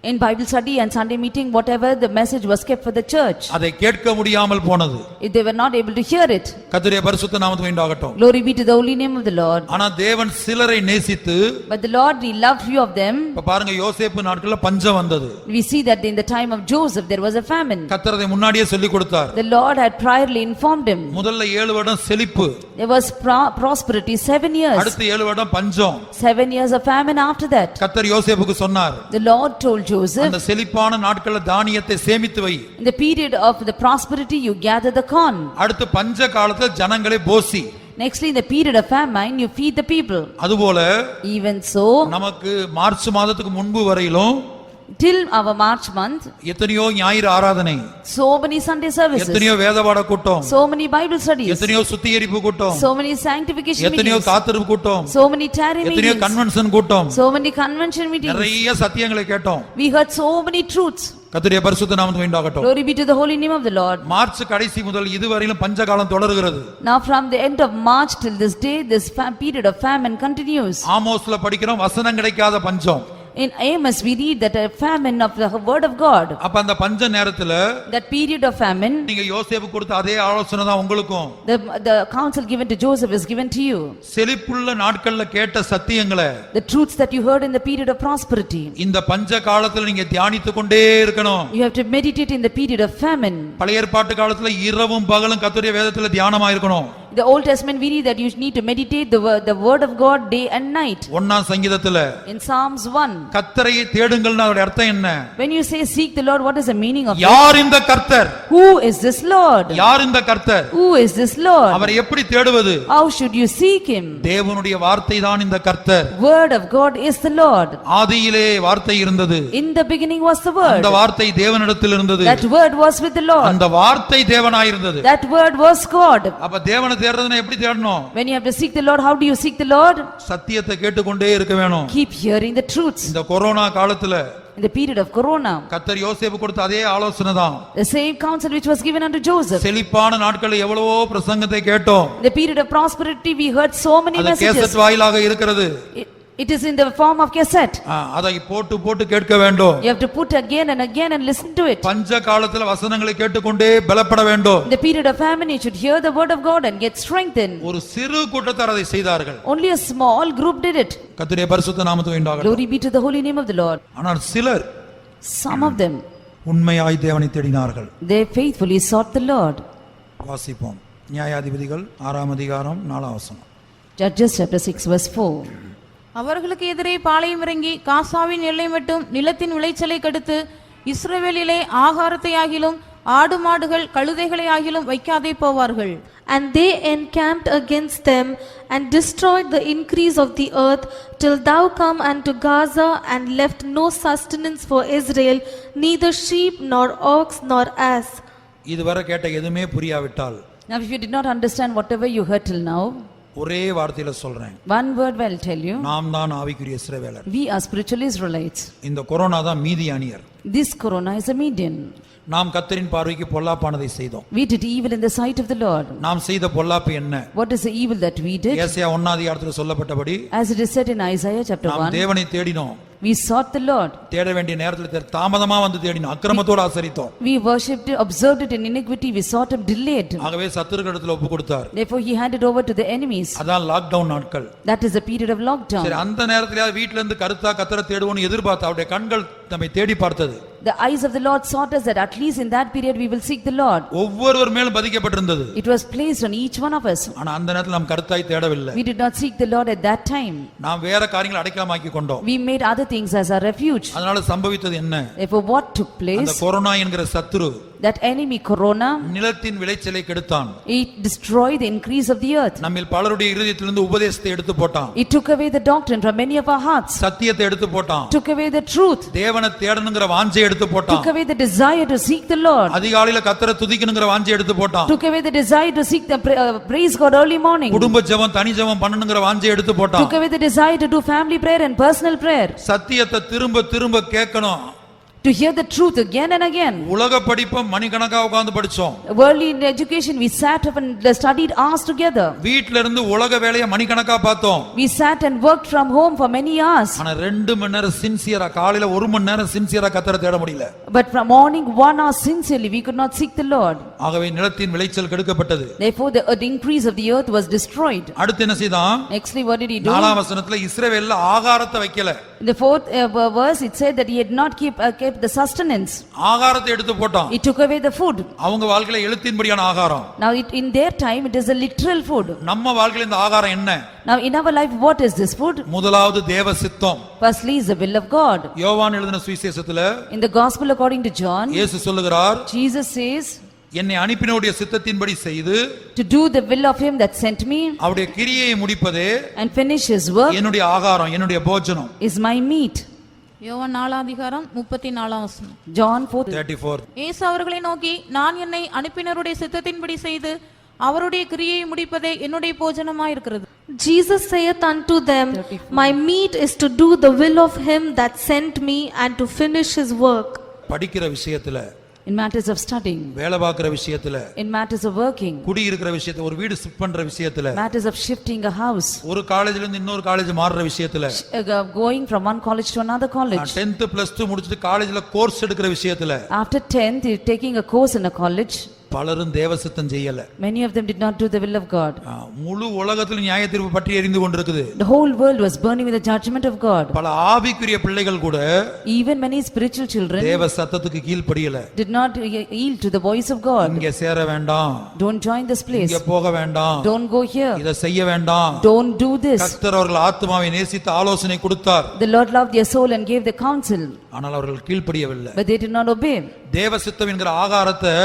In Bible study and Sunday meeting, whatever the message was kept for the church. அதை கேட்க முடியாமல் போனது. If they were not able to hear it, கர்த்தருடைய பரிசுத்த நாமத்துக்கு உண்டாகட்டும். glory be to the holy name of the Lord. ஆனா தேவன் சிலரை நேசித்து, But the Lord, He loved few of them. இப்ப பாருங்க, யோசேப்பு நாட்கள்ல பஞ்சம் வந்தது. We see that in the time of Joseph there was a famine. கர்த்தர் அதை முன்னாடியே சொல்லி கொடுத்தார். The Lord had priorly informed him. முதல்ல 7 வருடம் செழிப்பு, There was prosperity 7 years. அடுத்த 7 வருடம் பஞ்சம். 7 years of famine after that. கர்த்தர் யோசேப்புக்கு சொன்னார், The Lord told Joseph, அந்த செழிப்பான நாட்கள்ல தானியத்தை சேமித்து வை. in the period of the prosperity you gather the corn. அடுத்து பஞ்ச காலத்துல ஜனங்களை போசி. Nextly, in the period of famine you feed the people. அதுபோல Even so, நமக்கு மார்ச் மாதத்துக்கு முன்பு வரையிலும் till our March month, எத்தனையோ ஞாயிறு ஆராதனை, so many Sunday services, எத்தனையோ வேதபாட கூட்டம், so many Bible studies, எத்தனையோ சுத்திகரிப்பு கூட்டம், so many sanctification எத்தனையோ meetings, காத்திருப்பு கூட்டம், so many tarry எத்தனையோ meetings, கன்வென்ஷன் கூட்டம், so many convention meetings. நிறைய சத்தியங்களை கேட்டோம். We heard so many truths. கர்த்தருடைய பரிசுத்த நாமத்துக்கு உண்டாகட்டும். Glory be to the holy name of the Lord. March கடைசி முதல் இதுவரையிலும் பஞ்சகாலம் தொடர்கிறது. Now from the end of March till this day, this period of famine continues. ஆமோஸ்ல படிக்கிறோம், வசனம் கிடைக்காத பஞ்சம். In Amos we read that a famine of the word of God. அப்ப அந்த பஞ்ச நேரத்துல That period of famine, நீங்க யோசேப்பு கொடுத்த அதே ஆலோசனை தான் உங்களுக்கும். the counsel given to Joseph is given to you. செழிப்புள்ள நாட்கள்ல கேட்ட சத்தியங்களை The truths that you heard in the period of prosperity, இந்த பஞ்ச காலத்துல நீங்க தியானித்து கொண்டே இருக்கணும். you have to meditate in the period of famine. பழைய ஏற்பாட்டு காலத்துல இரவும் பகலும் கர்த்தருடைய வேதத்துல தியானமா இருக்கணும். The Old Testament we read that you need to meditate the word of God day and night. 1ஆம் சங்கீதத்துல In Psalms 1, கர்த்தரை தேடுங்கள்னா அதோட அர்த்தம் என்ன? when you say seek the Lord, what is the meaning of it? யார் இந்த கர்த்தர்? Who is this Lord? யார் இந்த கர்த்தர்? Who is this Lord? அவரை எப்படி தேடுவது? How should you seek him? தேவனுடைய வார்த்தை தான் இந்த கர்த்தர். Word of God is the Lord. ஆதியிலே வார்த்தை இருந்தது, In the beginning was the word. அந்த வார்த்தை தேவனிடத்தில் இருந்தது, That word was with the Lord. அந்த வார்த்தை தேவனாயிருந்தது. That word was God. அப்ப தேவனை தேடுறதுன்னா எப்படி தேடணும்? When you have to seek the Lord, how do you seek the Lord? சத்தியத்தை கேட்டுக்கொண்டே இருக்க வேணும். Keep hearing the truths. இந்த கொரோனா காலத்துல In the period of Corona, கர்த்தர் யோசேப்பு கொடுத்த அதே ஆலோசனை தான். the same counsel which was given unto Joseph. செழிப்பான நாட்களில் எவ்வளவோ பிரசங்கத்தை கேட்டோம். In the period of prosperity, we heard so many அது messages. கேசட் வாயிலாக இருக்கிறது. It is in the form of cassette. அதை போட்டு போட்டு கேட்க வேண்டும். You have to put again and again and listen to it. பஞ்ச காலத்துல வசனங்களை கேட்டுக்கொண்டே பலப்பட வேண்டும். In the period of famine, you should hear the word of God and get strengthened. ஒரு சிறு கூட்டத்தார் அதை செய்தார்கள். Only a small group did it. கர்த்தருடைய பரிசுத்த நாமத்துக்கு உண்டாகட்டும். Glory be to the holy name of the Lord. ஆனால் சிலர் Some of them, உண்மையாய் தேவனை தேடினார்கள். they faithfully sought the Lord. வாசிப்போம். நியாயாதிபதிகள் 6ஆம் அதிகாரம் 4ஆம் வசனம். Judges chapter 6 verse 4. அவர்களுக்கு எதிரே பாளையம் இறங்கி காசாவின் எல்லை மட்டும் நிலத்தின் விளைச்சலை கெடுத்து இஸ்ரவேலிலே ஆகாரத்தை ஆகிலும் ஆடு மாடுகள் கழுதைகளை ஆகிலும் வைக்காதே போவார்கள். And they encamped against them and destroyed the increase of the earth till thou come unto Gaza, and left no sustenance for Israel, neither sheep nor ox nor ass. இதுவரை கேட்ட எதுவுமே புரியாவிட்டால் Now if you did not understand whatever you heard till now, ஒரே வார்த்தையில சொல்றேன், one word will tell you, நாம் தான் ஆவிக்குரிய இஸ்ரவேலர். we are spiritual Israelites. இந்த கொரோனா தான் மீதியானியர். This corona is a Median. நாம் கர்த்தரின் பார்வைக்கு பொல்லாப்பானதை செய்தோம். We did evil in the sight of the Lord. நாம் செய்த பொல்லாப்பு என்ன? What is the evil that we did? ஏசாயா 1 சொல்லப்பட்டபடி As it is said in Isaiah chapter நாம் 1, தேவனை தேடினோம். we sought the Lord. தேட வேண்டிய நேரத்தில் தாமதமா வந்து தேடினோம், அக்கிரமத்தோடு ஆசரித்தோம். We worshipped, observed it in iniquity, we sought him delayed. ஆகவே சத்துருக்களிடத்தில் ஒப்பு கொடுத்தார். Therefore he handed over to the enemies. அதான் லாக்டவுன் நாட்கள். That is the period of lockdown. சரி, அந்த நேரத்திலே வீட்ல இருந்து கருத்தா கர்த்தரை தேடுவோம்னு எதிர்பார்த்த அவருடைய கண்கள் நம்மை தேடி பார்த்தது. The eyes of the Lord sought us that at least in that period we will seek the Lord. ஒவ்வொருவர் மேலும் பதிக்கப்பட்டிருந்தது. It was placed on each one of us. ஆனா அந்த நேரத்தில் நாம் கருத்தாய் தேடவில்லை. We did not seek the Lord at that time. நாம் வேற காரியங்களை அடைக்கலமாக்கி கொண்டோம். We made other things as our refuge. அதனால சம்பவித்தது என்ன? Therefore what took அந்த place? கொரோனா என்கிற சத்துரு That enemy corona, நிலத்தின் விளைச்சலை கெடுத்தான். it destroyed the increase of the earth. நம்மில் பலருடைய இருதயத்திலிருந்து உபதேசத்தை எடுத்து போட்டான். It took away the doctrine from many of our hearts. சத்தியத்தை எடுத்து போட்டான். Took away the truth. தேவனை தேடணுங்கிற வாஞ்சை எடுத்து போட்டான். Took away the desire to seek the Lord. அதிகாலையில கர்த்தரை துதிக்கணுங்கிற வாஞ்சை எடுத்து போட்டான். Took away the desire to seek the praise God early morning. குடும்ப ஜெபம் தனி ஜெபம் பண்ணணுங்கிற வாஞ்சை எடுத்து போட்டான். Took away the desire to do family prayer and personal prayer. சத்தியத்தை திரும்ப திரும்ப கேட்கணும். To hear the truth again and again. உலக படிப்பை மணிக்கணக்கா உட்கார்ந்து படிச்சோம். Early in education we sat up and studied hours together. வீட்ல இருந்து உலக வேலையை மணிக்கணக்கா பார்த்தோம். We sat and worked from home for many hours. ஆனா 2 மணி நேரம் சின்சியரா, காலையில 1 மணி நேரம் சின்சியரா கர்த்தரை தேட முடியல. But from morning 1 hour sincerely we could not seek the Lord. ஆகவே நிலத்தின் விளைச்சல் கெடுக்கப்பட்டது. Therefore the increase of the earth was destroyed. அடுத்து என்ன செய்தான்? Nextly what did he do? 4ஆம் வசனத்துல இஸ்ரவேல்ல ஆகாரத்தை வைக்கல. In the 4th verse it said that he had not kept the sustenance. ஆகாரத்தை எடுத்து போட்டான். He took away the food. அவங்க வாழ்க்கையில எழுத்தின்படியான ஆகாரம். Now in their time it is a literal food. நம்ம வாழ்க்கையில இந்த ஆகாரம் என்ன? Now in our life what is this food? முதலாவது தேவ சித்தம். Firstly is the will of God. யோவான் எழுதின சுவிசேஷத்துல In the gospel according to John, இயேசு சொல்லுகிறார், Jesus says, என்னை அனுப்பினவருடைய சித்தத்தின்படி செய்து to do the will of him that sent me அவருடைய கிரியையை முடிப்பதே and finish his work என்னுடைய ஆகாரம், என்னுடைய போஜனம். is my meat. யோவான் 4:34. John 4. 34. இயேசு அவர்களை நோக்கி, நான் என்னை அனுப்பினருடைய சித்தத்தின்படி செய்து அவருடைய கிரியை முடிப்பதே என்னுடைய போஜனமாய் இருக்கிறது. Jesus saith unto them, My meat is to do the will of him that sent me, and to finish his work. படிக்கிற விஷயத்துல, In matters of studying, வேலை பார்க்கிற விஷயத்துல, in matters of working, குடி இருக்கிற விஷயத்துல, ஒரு வீடு ஷிஃப்ட் பண்ற விஷயத்துல, matters of shifting a house, ஒரு காலேஜ்ல இருந்து இன்னொரு காலேஜ் மாறுற விஷயத்துல, going from one college to another college. 10th +2 முடிச்சிட்டு காலேஜ்ல கோர்ஸ் எடுக்கிற விஷயத்துல After 10th, you're taking a course in a college. பலரும் தேவசித்தம் செய்யல. Many of them did not do the will of God. முழு உலகத்தில் நியாய தீர்ப்பு பற்றி எரிந்து கொண்டிருக்குது. The whole world was burning with the judgment of God. பல ஆவிக்குரிய பிள்ளைகள் கூட Even many spiritual children தேவ சத்தத்துக்கு கீழ்ப்படியல. did not yield to the voice of God. இங்க சேர வேண்டாம், Don't join this place. இங்க போக வேண்டாம், Don't go here. இத செய்ய வேண்டாம். Don't do this. கர்த்தர் அவர்கள் ஆத்துமாவை நேசித்து ஆலோசனை கொடுத்தார். The Lord loved their soul and gave the counsel, ஆனால் அவர்கள் கீழ்ப்படியவில்லை. but they did not obey. தேவ சித்தம் என்கிற ஆகாரத்தை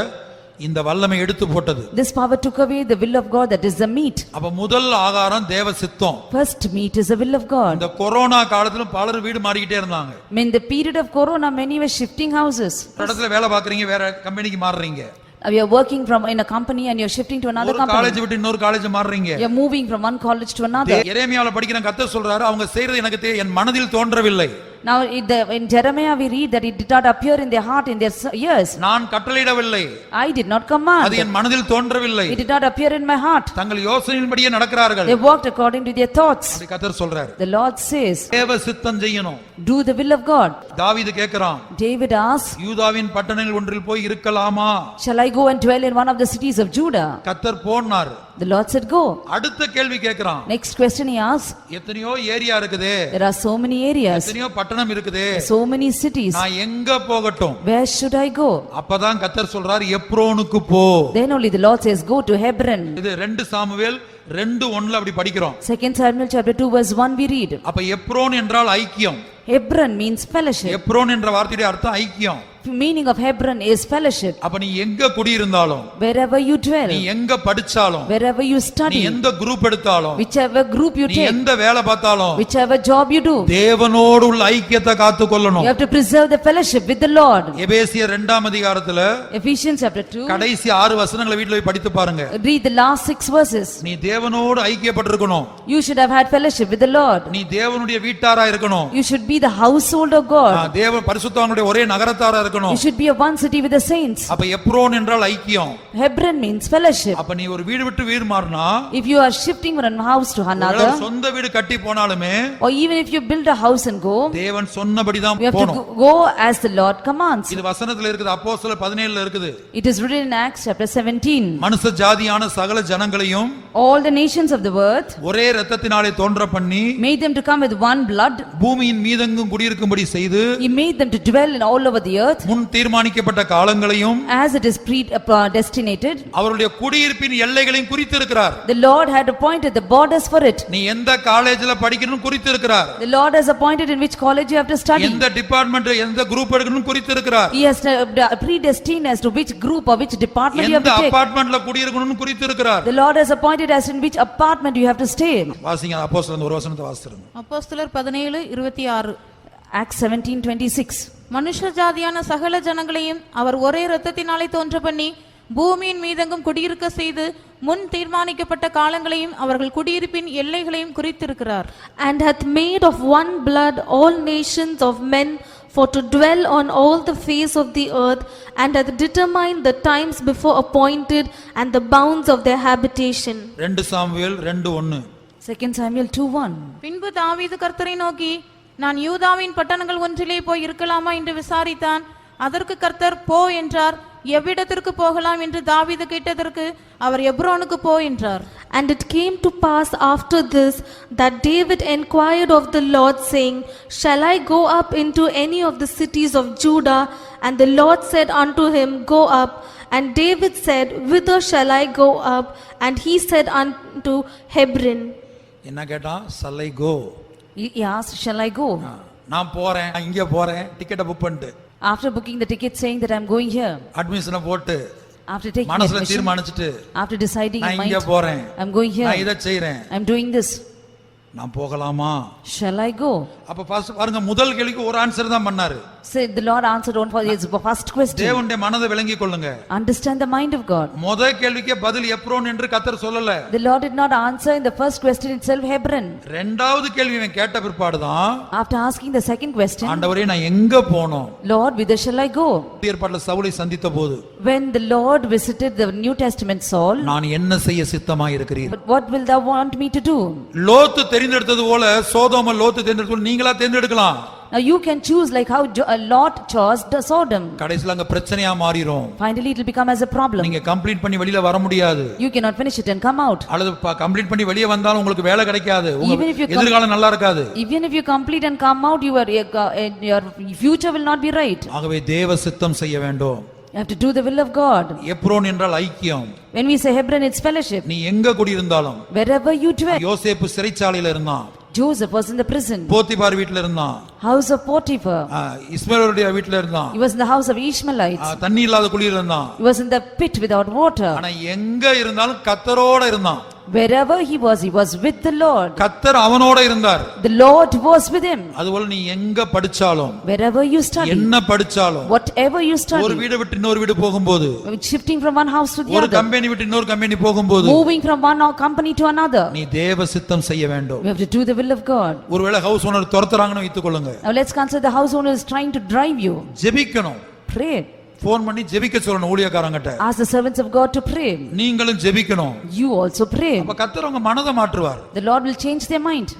இந்த வல்லமை எடுத்து போட்டது. This power took away the will of God, that is the meat. அப்ப முதல் ஆகாரம் தேவ சித்தம். First meat is the will of God. இந்த கொரோனா காலத்துல பலர் வீடு மாறிக்கிட்டே இருந்தாங்க. In the period of corona many were shifting houses. ஒரு இடத்துல வேலை பார்க்கறீங்க, வேற கம்பெனிக்கு மாறுறீங்க. We are working from in a company and you're shifting to another ஒரு company. காலேஜ் விட்டு இன்னொரு காலேஜ் மாறுறீங்க. You're moving from one college to another. எரேமியாவுல படிக்கிற கர்த்தர் சொல்றாரு, அவங்க செய்யறது எனக்கு என் மனதில் தோன்றவில்லை. Now in Jeremiah we read that it did not appear in their heart, in their ears. நான் கட்டளையிடவில்லை, I did not command. அது என் மனதில் தோன்றவில்லை. It did not appear in my heart. தங்கள் யோசனையின்படியே நடக்கிறார்கள். They walked according to their thoughts. அப்படி கர்த்தர் சொல்றாரு. The Lord says, தேவ சித்தம் செய்யணும். do the will of God. தாவீது கேக்குறான், David asks, யூதாவின் பட்டணங்கள் ஒன்றில் போய் இருக்கலாமா? shall I go and dwell in one of the cities of Judah? கர்த்தர் போனார். The Lord said, go. அடுத்த கேள்வி கேக்குறான். Next question he asks, எத்தனையோ ஏரியா இருக்குதே, there are so many areas, எத்தனையோ பட்டணம் இருக்குதே, so many cities, நான் எங்க போகட்டும்? where should I go? அப்பதான் கர்த்தர் சொல்றார், எப்ரோனுக்கு போ. Then only the Lord says, go to Hebron. இது 2 சாமுவேல் 2:1 அப்படி படிக்கிறோம். 2 Samuel chapter 2 verse 1 we read. அப்ப எப்ரோன் என்றால் ஐக்கியம். Hebron means fellowship. எப்ரோன் என்ற வார்த்தையுடைய அர்த்தம் ஐக்கியம். Meaning of Hebron is fellowship. அப்ப நீ எங்க குடியிருந்தாலும், Wherever you dwell, நீ எங்க படிச்சாலும், wherever you நீ study, எந்த குரூப் எடுத்தாலும், whichever group you நீ take, எந்த வேலை பார்த்தாலும், whichever job you do, தேவனோடு உள்ள ஐக்கியத்தை காத்துக்கொள்ளணும். you have to preserve the fellowship with the Lord. எபேசியர் 2ஆம் அதிகாரத்துல Ephesians chapter 2, கடைசி 6 வசனங்களை வீட்ல போய் படித்து பாருங்க. read the last 6 verses. நீ தேவனோடு ஐக்கியப்பட்டிருக்கணும். You should have had fellowship with the Lord. நீ தேவனுடைய வீட்டாரா இருக்கணும். You should be the household of God. தேவ பரிசுத்தவான்களுடைய ஒரே நகரத்தாரா இருக்கணும். You should be of one city with the saints. அப்ப எப்ரோன் என்றால் ஐக்கியம். Hebron means fellowship. அப்ப நீ ஒரு வீடு விட்டு வீடு மாறினா, If you are shifting from one house to another, சொந்த வீடு கட்டி போனாலுமே or even if you build a house and go, தேவன் சொன்னபடி தான் you have to போணும். go as the Lord commands. இது வசனத்துல இருக்குது, அப்போஸ்தலர் 17ல இருக்குது. It is written in Acts chapter 17. மனுஷ ஜாதியான சகல ஜனங்களையும் All the nations of the earth ஒரே இரத்தத்தினாலே தோன்ற பண்ணி made them to come with one blood. பூமியின் மீதெங்கும் குடியிருக்கும்படி செய்து He made them to dwell in all over the earth முன் தீர்மானிக்கப்பட்ட காலங்களையும் as it is predestinated. அவருடைய குடியிருப்பின் எல்லைகளையும் குறித்திருக்கிறார். The Lord had appointed the borders for it. நீ எந்த காலேஜ்ல படிக்கணும் குறித்திருக்கிறார். The Lord has appointed in which college you have to study. எந்த டிபார்ட்மென்ட் எந்த குரூப் எடுக்கணும் குறித்திருக்கிறார். He has predestined as to which group or which department you have எந்த to take. அபார்ட்மென்ட்ல குடியிருக்கணும் குறித்திருக்கிறார். The Lord has appointed as in which apartment you have to stay. வாசிங்க அப்போஸ்தலர் ஒரு வசனத்தை வாசிருங்க. அப்போஸ்தலர் 17:26. Acts 17:26. மனுஷ ஜாதியான சகல ஜனங்களையும் அவர் ஒரே இரத்தத்தினாலே தோன்ற பண்ணி பூமியின் மீதெங்கும் குடியிருக்க செய்து முன் தீர்மானிக்கப்பட்ட காலங்களையும் அவர்கள் குடியிருப்பின் எல்லைகளையும் குறித்திருக்கிறார். And hath made of one blood all nations of men for to dwell on all the face of the earth, and hath determined the times before appointed and the bounds of their habitation. 2 Samuel 2:1. 2 Samuel 2:1. பின்பு தாவீது கர்த்தரை நோக்கி, நான் யூதாவின் பட்டணங்கள் ஒன்றிலே போய் இருக்கலாமா என்று விசாரித்தான். அதற்கு கர்த்தர் போ என்றார். எவ்விடத்திற்கு போகலாம் என்று தாவீது கேட்டதற்கு அவர் எப்ரோனுக்கு போ என்றார். And it came to pass after this that David inquired of the Lord, saying, Shall I go up into any of the cities of Judah? And the Lord said unto him, Go up. And David said, Whither shall I go up? And he said unto Hebron. என்ன கேட்டான்? shall I go? He asked, shall I go? நான் போறேன், இங்க போறேன், டிக்கெட்டை book பண்ணிட்டு. After booking the ticket saying that I am going here. அட்மிஷனை போட்டு After taking மனசுல admission, தீர்மானிச்சிட்டு after deciding in நான் mind, இங்க போறேன், I am going here, நான் இத செய்றேன், I am doing this. நான் போகலாமா? Shall I go? அப்ப பாருங்க, முதல் கேள்விக்கு ஒரு ஆன்சர் தான் பண்ணாரு. Say the Lord answered on for his first question. தேவனுடைய மனதை விளங்கிக் கொள்ளுங்க. Understand the mind of God. முதல் கேள்விக்கே பதில் எப்ரோன் என்று கர்த்தர் சொல்லல. The Lord did not answer in the first question itself Hebron. இரண்டாவது கேள்வி இவன் கேட்ட பிற்பாடு தான், After asking the second question, ஆண்டவரே நான் எங்க போணும்? Lord, whither shall I go? ஏற்பாட்டுல சவுலை சந்தித்த போது, When the Lord visited the New Testament Saul, நான் என்ன செய்ய சித்தமாய் இருக்கிறீர்? but what will thou want me to do? லோத்து தெரிந்தெடுத்தது போல சோதோம லோத்து தேர்ந்தெடுத்து நீங்களா தேர்ந்தெடுக்கலாம். Now you can choose like how Lot chose the Sodom. கடைசில அங்க பிரச்சனையா மாறிரும். Finally it will become as a problem. நீங்க கம்ப்ளீட் பண்ணி வெளியில வர முடியாது. You cannot finish it and come out. அல்லது கம்ப்ளீட் பண்ணி வெளிய வந்தாலும் உங்களுக்கு வேலை கிடைக்காது. Even உங்க if you எதிர்காலம் நல்லா இருக்காது. Even if you complete and come out, your future will not be right. ஆகவே தேவ சித்தம் செய்ய வேண்டும். You have to do the will of God. Hebron என்றால் ஐக்கியம். When we say Hebron, it's fellowship. நீ எங்க குடியிருந்தாலும், Wherever you dwell. யோசேப்பு சிறைச்சாலையில இருந்தான், Joseph was in the prison. Potiphar வீட்ல இருந்தான், House of Potiphar. இஸ்மாவேலுடைய வீட்ல இருந்தான், He was in the house of Ishmaelites. தண்ணி இல்லாத குழியில இருந்தான். He was in the pit without water. ஆனா எங்க இருந்தாலும் கர்த்தரோட இருந்தான். Wherever he was with the Lord. கர்த்தர் அவனோட இருந்தார். The Lord was with him. அதுபோல நீ எங்க படிச்சாலும், Wherever you study, என்ன படிச்சாலும், whatever you ஒரு study, வீடு விட்டு இன்னொரு வீடு போகும்போது, shifting from one house to the ஒரு other, கம்பெனி விட்டு இன்னொரு கம்பெனி போகும்போது, moving from one company to another, நீ தேவ சித்தம் செய்ய வேண்டும். we have to do the will of God. ஒருவேளை ஹவுஸ் ஓனர் துரத்துறாங்கன்னு வைத்துக்கொள்ளுங்க. Now let's consider the house owner is trying to drive you. ஜெபிக்கணும். Pray. போன் பண்ணி ஜெபிக்க சொல்லணும் ஊழியக்காரங்கிட்ட. Ask the servants of God to pray. நீங்களும் ஜெபிக்கணும். You also pray. அப்ப கர்த்தர் உங்க மனதை மாற்றுவார். The Lord will change their mind.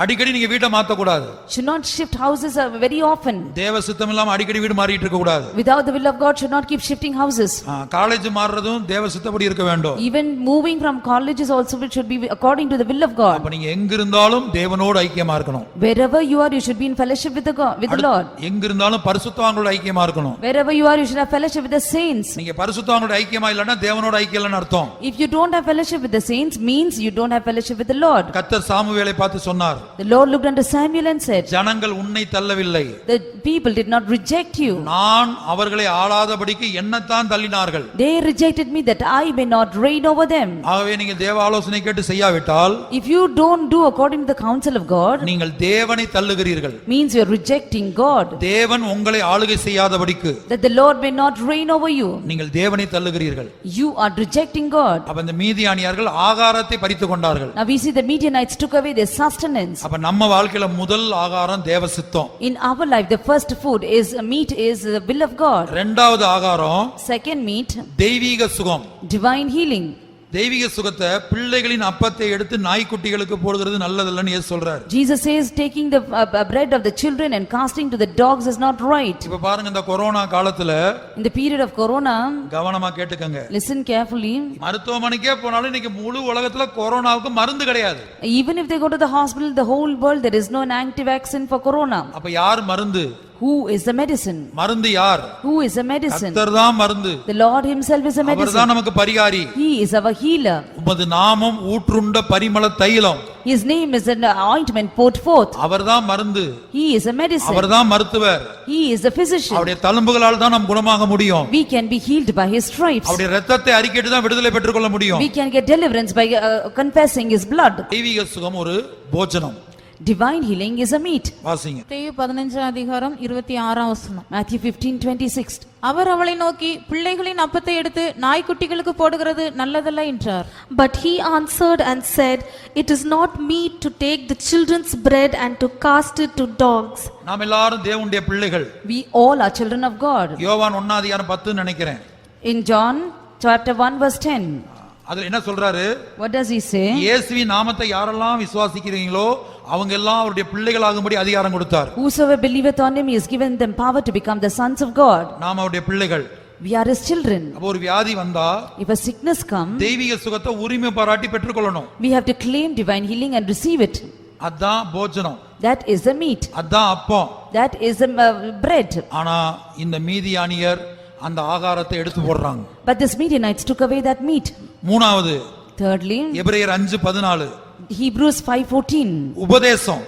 அடிக்கடி நீங்க வீட்டை மாத்த கூடாது. Should not shift houses very often. தேவ சித்தம் இல்லாம அடிக்கடி வீடு மாறிட்டு இருக்க கூடாது. Without the will of God should not keep shifting houses. College மாறறதும் தேவ சித்தப்படி இருக்க வேண்டும். Even moving from colleges also it should be according to the will of God. அப்ப நீங்க எங்க இருந்தாலும் தேவனோடு ஐக்கியமா இருக்கணும். Wherever you are, you should be in fellowship with the God, with the Lord. எங்க இருந்தாலும் பரிசுத்தவான்களோட ஐக்கியமா இருக்கணும். Wherever you are, you should have fellowship with the saints. நீங்க பரிசுத்தவான்களோட ஐக்கியமா இல்லனா தேவனோட ஐக்கியம் இல்லன்னு அர்த்தம். If you don't have fellowship with the saints, means you don't have fellowship with the Lord. கர்த்தர் சாமுவேலை பார்த்து சொன்னார். The Lord looked unto Samuel and said, ஜனங்கள் உன்னை தள்ளவில்லை, the people did not reject you. நான் அவர்களை ஆளாதபடிக்கு என்னத்தான் தள்ளினார்கள். They rejected me that I may not reign over them. ஆகவே நீங்கள் தேவ ஆலோசனை கேட்டு செய்யாவிட்டால் If you don't do according to the counsel of God, நீங்கள் தேவனை தள்ளுகிறீர்கள். means you are rejecting God. தேவன் உங்களை ஆளுகை செய்யாதபடிக்கு That the Lord may not reign over you. நீங்கள் தேவனை தள்ளுகிறீர்கள். You are rejecting God. அப்ப இந்த மீதியானியர்கள் ஆகாரத்தை பறித்துக் கொண்டார்கள். Now we see the Midianites took away their sustenance. அப்ப நம்ம வாழ்க்கையில முதல் ஆகாரம் தேவ சித்தம். In our life, the first food is meat is the will of God. இரண்டாவது ஆகாரம் Second meat, தெய்வீக சுகம். divine healing. தெய்வீக சுகத்தை பிள்ளைகளின் அப்பத்தை எடுத்து நாய்க்குட்டிகளுக்கு போடுகிறது நல்லதல்லன்னு இயேசு சொல்றார். Jesus says taking the bread of the children and casting to the dogs is not right. இப்ப பாருங்க இந்த கொரோனா காலத்துல In the period of corona, கவனமா கேட்டுக்கங்க. listen carefully. மருத்துவமனைக்கே போனாலும் இன்னைக்கு முழு உலகத்துல கொரோனாவுக்கு மருந்து கிடையாது. Even if they go to the hospital, the whole world, there is no an anti-vaccine for corona. அப்ப யார் மருந்து? Who is the medicine? மருந்து யார்? Who is the medicine? கர்த்தர் தான் மருந்து. The Lord himself is a medicine. அவர்தான் நமக்கு பரிகாரி. He is our healer. உமது நாமம் ஊற்றுண்ட பரிமள தைலம். His name is an ointment poured forth. அவர்தான் மருந்து. He is a medicine. அவர்தான் மருத்துவர். He is the physician. அவருடைய தழும்புகளால் தான் நாம் குணமாக முடியும். We can be healed by his stripes. அவருடைய இரத்தத்தை அறிக்கையிட்டு தான் விடுதலை பெற்றுக்கொள்ள முடியும். We can get deliverance by confessing his blood. தெய்வீக சுகம் ஒரு போஜனம். Divine healing is a meat. வாசிங்க. மத்தேயு 15:26 Matthew 15:26. அவர் அவளை நோக்கி பிள்ளைகளின் அப்பத்தை எடுத்து நாய்க்குட்டிகளுக்கு போடுகிறது நல்லதல்ல என்றார். But he answered and said, It is not meet to take the children's bread and to cast it to dogs. நாம் எல்லாரும் தேவனுடைய பிள்ளைகள். We all are children of God. யோவான் 1:10 நினைக்கிறேன். In John chapter 1 verse 10. அதுல என்ன சொல்றாரு? What does he say? இயேசுவின் நாமத்தை யாரெல்லாம் விசுவாசிக்கிறீங்களோ அவங்க எல்லாம் அவருடைய பிள்ளைகளாகும்படி அதிகாரம் கொடுத்தார். Whosoever believeth on him, he has given them power to become the sons of God. நாம் அவருடைய பிள்ளைகள். We are his children. அப்ப ஒரு வியாதி வந்தா If a sickness comes, தெய்வீக சுகத்தை உரிமை பாராட்டி பெற்றுக்கொள்ளணும். we have to claim divine healing and receive it. அதான் போஜனம். That is the meat. அதான் அப்பம். That is the bread. ஆனா இந்த மீதியானியர் அந்த ஆகாரத்தை எடுத்து போடுறாங்க. But this Midianites took away that meat. மூணாவது Thirdly, எபிரேயர் 5:14 Hebrews 5:14. உபதேசம்.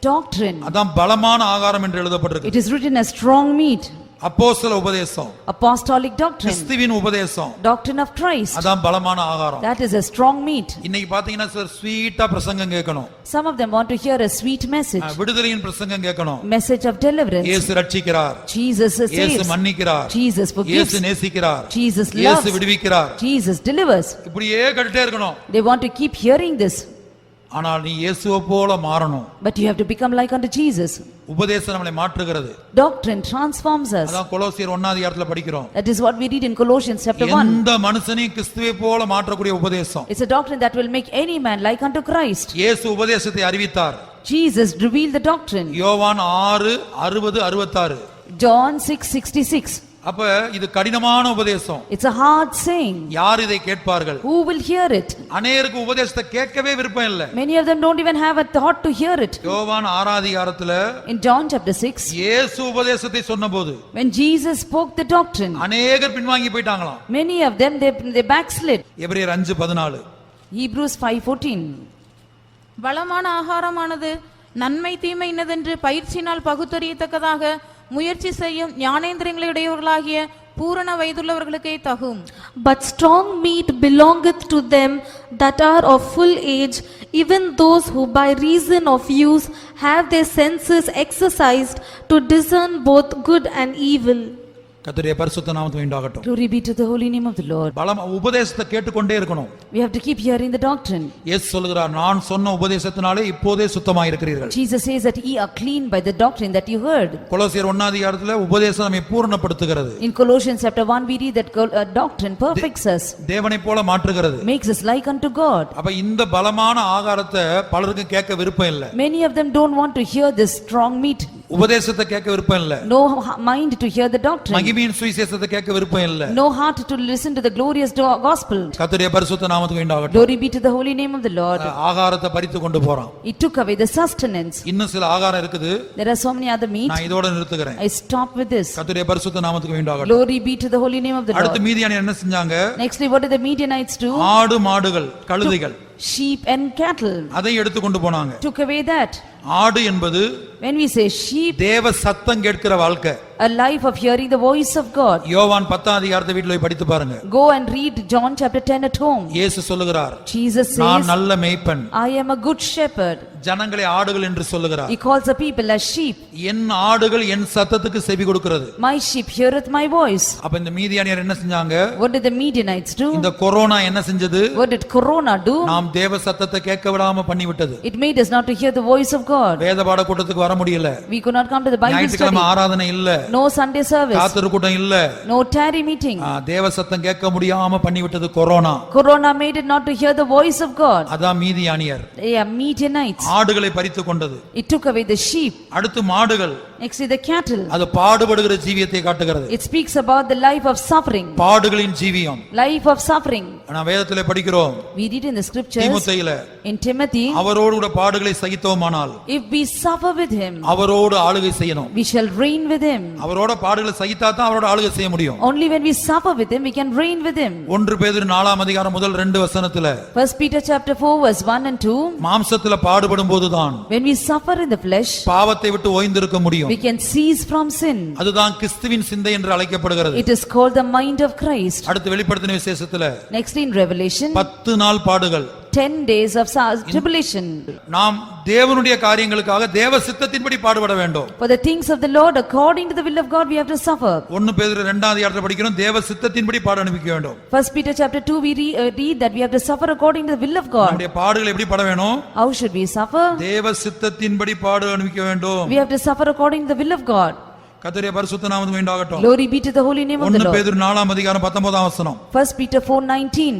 Doctrine. அதான் பலமான ஆகாரம் என்று எழுதப்பட்டிருக்கு. It is written as strong meat. அப்போஸ்தல உபதேசம். Apostolic doctrine. கிறிஸ்துவின் உபதேசம். Doctrine of Christ. அதான் பலமான ஆகாரம். That is a strong meat. இன்னைக்கு பாத்தீங்கன்னா சார் ஸ்வீட்டா பிரசங்கம் கேட்கணும். Some of them want to hear a sweet message. விடுதலையின் பிரசங்கம் கேட்கணும். Message of deliverance. இயேசு ரட்சிக்கிறார். Jesus இயேசு saves. மன்னிக்கிறார். Jesus forgives. இயேசு நேசிக்கிறார். Jesus இயேசு loves. விடுவிக்கிறார். Jesus delivers. இப்படியே கேட்டுட்டே இருக்கணும். They want to keep hearing this. ஆனால் நீ இயேசுவை போல மாறணும். But you have to become like unto Jesus. உபதேசம் நம்மை மாற்றுகிறது. Doctrine transforms us. அதான் கொலோசியர் 1:8 படிக்கிறோம். That is what we read in Colossians chapter 1. எந்த மனுஷனையும் கிறிஸ்துவை போல மாற்றக்கூடிய உபதேசம். It's a doctrine that will make any man like unto Christ. இயேசு உபதேசத்தை அறிவித்தார். Jesus revealed the doctrine. யோவான் 6:60-66. John 6:66. அப்ப இது கடினமான உபதேசம். It's a hard saying. யார் இதை கேட்பார்கள்? Who will hear it? அநேகருக்கு உபதேசத்தை கேட்கவே விருப்பம் இல்ல. Many of them don't even have a thought to hear it. யோவான் 6:அதிகாரத்துல In John chapter 6, இயேசு உபதேசத்தை சொன்னபோது when Jesus spoke the doctrine, அநேகர் பின்வாங்கி போயிட்டாங்களாம். many of them they backslid. எபிரேயர் 5:14. Hebrews 5:14. பலமான ஆகாரமானது நன்மை தீமை இன்னதென்று பயிற்சியினால் பகுத்தறியத்தக்கதாக முயற்சி செய்யும் ஞானேந்திரியங்களுடையவர்களாகிய பூரண வயதுள்ளவர்களுக்கே தகும். But strong meat belongeth to them that are of full age, even those who by reason of use have their senses exercised to discern both good and evil. கர்த்தருடைய பரிசுத்த நாமத்துக்கு உண்டாகட்டும். Glory be to the holy name of the Lord. பலம் உபதேசத்தை கேட்டுக்கொண்டே இருக்கணும். We have to keep hearing the doctrine. இயேசு சொல்கிறார், நான் சொன்ன உபதேசத்தினாலே இப்போதே சுத்தமாய் இருக்கிறீர்கள். Jesus says that ye are clean by the doctrine that you heard. கொலோசியர் 1:8 உபதேசம் நம்மை பூரணப்படுத்துகிறது. In Colossians chapter 1 we read that doctrine perfects us. தேவனை போல மாற்றுகிறது. Makes us like unto God. அப்ப இந்த பலமான ஆகாரத்தை பலருக்கு கேட்க விருப்பம் இல்ல. Many of them don't want to hear this strong meat. உபதேசத்தை கேட்க விருப்பம் இல்ல, no mind to hear the doctrine, மகிமையின் சுவிசேஷத்தை கேட்க விருப்பம் இல்ல. no heart to listen to the glorious gospel. கர்த்தருடைய பரிசுத்த நாமத்துக்கு உண்டாகட்டும். Glory be to the holy name of the Lord. ஆகாரத்தை பறித்து கொண்டு போறான். It took away the sustenance. இன்னும் சில ஆகாரம் இருக்குது, There are so many other meat. நான் இதோட நிறுத்துகிறேன். I stop with this. கர்த்தருடைய பரிசுத்த நாமத்துக்கு உண்டாகட்டும். Glory be to the holy name of the அடுத்து Lord. மீதியானியர் என்ன செஞ்சாங்க? Nextly, what did the Midianites do? ஆடு மாடுகள் கழுதைகள் Sheep and cattle. அதை எடுத்து கொண்டு போனாங்க. Took away that. ஆடு என்பது When we say sheep, தேவ சத்தம் கேட்கிற வாழ்க்கை. a life of hearing the voice of God. யோவான் 10ஆம் அதிகாரத்தை வீட்டில் போய் படித்து பாருங்க. Go and read John chapter 10 at home. இயேசு சொல்லுகிறார், Jesus நான் says, நல்ல மேய்ப்பன், I am a good shepherd. ஜனங்களை ஆடுகள் என்று சொல்லுகிறார். He calls the people as sheep. என் ஆடுகள் என் சத்தத்துக்கு செவி கொடுக்கிறது. My sheep heareth my voice. அப்ப இந்த மீதியானியர் என்ன செஞ்சாங்க? What did the Midianites do? இந்த கொரோனா என்ன செஞ்சது? What did Corona do? நாம் தேவ சத்தத்தை கேட்க விடாம பண்ணி விட்டது. It made us not to hear the voice of God. வேத பாட கூட்டத்துக்கு வர முடியல. We could not come to the Bible ஞாயிற்றுக்கிழமை study. ஆராதனை இல்ல, No Sunday service. காத்திரு கூட்டம் இல்ல, No tarry meeting. தேவ சத்தம் கேட்க முடியாம பண்ணி விட்டது corona. Corona made it not to hear the voice of God. அதான் மீதியானியர். They are Midianites. ஆடுகளை பறித்து கொண்டது. It took away the sheep. அடுத்து மாடுகள். Next is the cattle. அது பாடுபடுகிற ஜீவியத்தை காட்டுகிறது. It speaks about the life of suffering. பாடுகளின் ஜீவியம். Life of suffering. நான் வேதத்திலே படிக்கிறோம். We read in the scriptures. தீமோத்தேயுல In Timothy. அவரோடு கூட பாடுகளை சகித்தோமானால் If we suffer with him, அவரோடு ஆளுகை செய்யணும். we shall reign with him. அவரோட பாடுகளை சகித்தா தான் அவரோட ஆளுகை செய்ய முடியும். Only when we suffer with him, we can reign with him. 1 பேதுரு 4ஆம் அதிகாரம் முதல் 2 வசனத்துல 1 Peter chapter 4 verse 1 and 2. மாம்சத்துல பாடுபடும் போதுதான் When we suffer in the flesh, பாவத்தை விட்டு ஓய்ந்திருக்க முடியும். we can cease from sin. அதுதான் கிறிஸ்துவின் சிந்தை என்று அழைக்கப்படுகிறது. It is called the mind of Christ. அடுத்து வெளிப்படுத்தின விசேஷத்துல Next in Revelation, 10 நாள் பாடுகள். 10 days of tribulation. நாம் தேவனுடைய காரியங்களுக்காக தேவ சித்தத்தின்படி பாடுபட வேண்டும். For the things of the Lord, according to the will of God, we have to suffer. 1 பேதுரு 2ஆம் அதிகாரத்துல படிக்கிறோம், தேவ சித்தத்தின்படி பாட அனுப்பிக்க வேண்டும். 1 Peter chapter 2 we read that we have to suffer according to the will of God. நம்முடைய பாடுகள் எப்படி பட வேணும்? How should we suffer? தேவ சித்தத்தின்படி பாடு அனுப்பிக்க வேண்டும். We have to suffer according to the will of God. கர்த்தருடைய பரிசுத்த நாமத்துக்கு உண்டாகட்டும். Glory be to the holy name of the 1 Lord. பேதுரு 4ஆம் அதிகாரம் 19ஆம் வசனம். 1 Peter 4:19.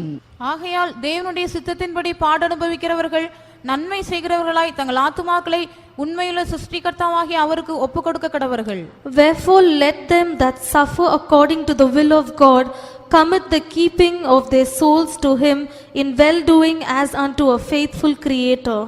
ஆகையால் தேவனுடைய சித்தத்தின்படி பாடனுபவிக்கிறவர்கள் நன்மை செய்கிறவர்களாய் தங்கள் ஆத்துமாக்களை உண்மையுள்ள சிருஷ்டிகர்த்தாவாகிய அவருக்கு ஒப்புக்கொடுக்க கடவர்கள். Wherefore let them that suffer according to the will of God commit the keeping of their souls to him in well-doing as unto a faithful creator.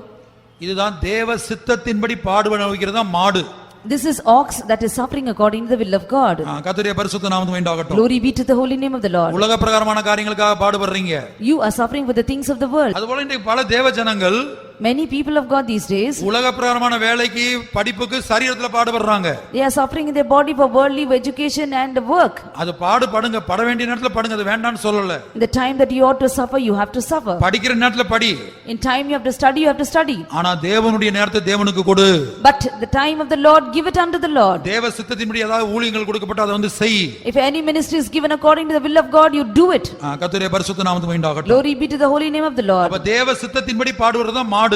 இதுதான் தேவ சித்தத்தின்படி பாடுபட அனுப்பிக்கிறதா மாடு. This is ox that is suffering according to the will of God. கர்த்தருடைய பரிசுத்த நாமத்துக்கு உண்டாகட்டும். Glory be to the holy name of the Lord. உலக பிரகாரமான காரியங்களுக்காக பாடுபடுறீங்க. You are suffering for the things of the world. அதுபோல இன்றைக்கு பல தேவ ஜனங்கள் Many people of God these days, உலக பிரகாரமான வேலைக்கு படிப்புக்கு சரீரத்துல பாடுபடுறாங்க. they are suffering in their body for worldly education and work. அது பாடுபடுங்க, பட வேண்டிய நேரத்துல படுங்க, அது வேண்டாம்னு சொல்லல. In the time that you ought to suffer, you have to suffer. படிக்கிற நேரத்துல படி. In time you have to study, you have to study. ஆனா தேவனுடைய நேரத்தை தேவனுக்கு கொடு. But the time of the Lord, give it unto the Lord. தேவ சித்தத்தின்படி ஏதாவது ஊழியங்கள் கொடுக்கப்பட்ட அதை வந்து செய். If any ministry is given according to the will of God, you do it. கர்த்தருடைய பரிசுத்த நாமத்துக்கு உண்டாகட்டும். Glory be to the holy name of the Lord. அப்ப தேவ சித்தத்தின்படி பாடுவதுதான் மாடு.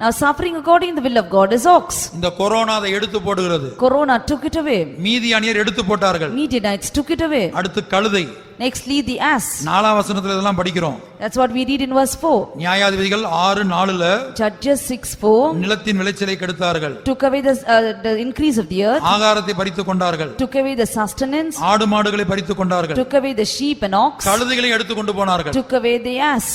Now suffering according to the will of God is ox. இந்த corona அதை எடுத்து போடுகிறது. Corona took it away. மீதியானியர் எடுத்து போட்டார்கள். Midianites took it away. அடுத்து கழுதை. Nextly the ass. 4ஆம் வசனத்துல இதெல்லாம் படிக்கிறோம். That's what we read in verse 4. நியாயாதிபதிகள் 6:4ல Judges 6:4 நிலத்தின் விளைச்சலை கெடுத்தார்கள். took away the increase of the earth. ஆகாரத்தை பறித்து கொண்டார்கள். Took away the sustenance. ஆடு மாடுகளை பறித்து கொண்டார்கள். Took away the sheep and ox. கழுதைகளை எடுத்து கொண்டு போனார்கள். Took away the ass.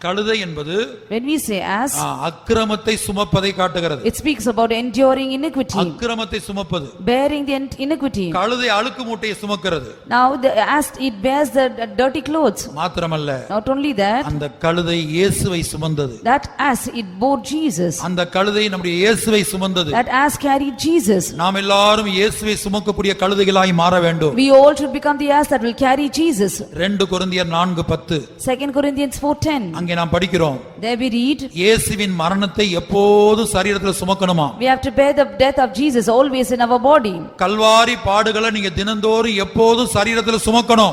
கழுதை என்பது When we say ass, அக்கிரமத்தை சுமப்பதை காட்டுகிறது. it speaks about enduring iniquity, அக்கிரமத்தை சுமப்பது. bearing the iniquity. கழுதை அழுக்கு மூட்டையை சுமக்கிறது. Now the ass, it bears the dirty clothes. மாத்திரமல்ல, Not only that, அந்த கழுதை இயேசுவை சுமந்தது. that ass, it bore Jesus. அந்த கழுதை நம்முடைய இயேசுவை சுமந்தது. That ass carried Jesus. நாம் எல்லாரும் இயேசுவை சுமக்கக்கூடிய கழுதைகளாய் மாற வேண்டும். We all should become the ass that will carry Jesus. 2 கொரிந்தியர் 4:10 2 Corinthians 4:10. அங்கே நாம் படிக்கிறோம். There we read, இயேசுவின் மரணத்தை எப்போதும் சரீரத்துல சுமக்கணுமா? we have to bear the death of Jesus always in our body. Kalvari பாடுகளை நீங்க தினந்தோறும் எப்போதும் சரீரத்துல சுமக்கணும்.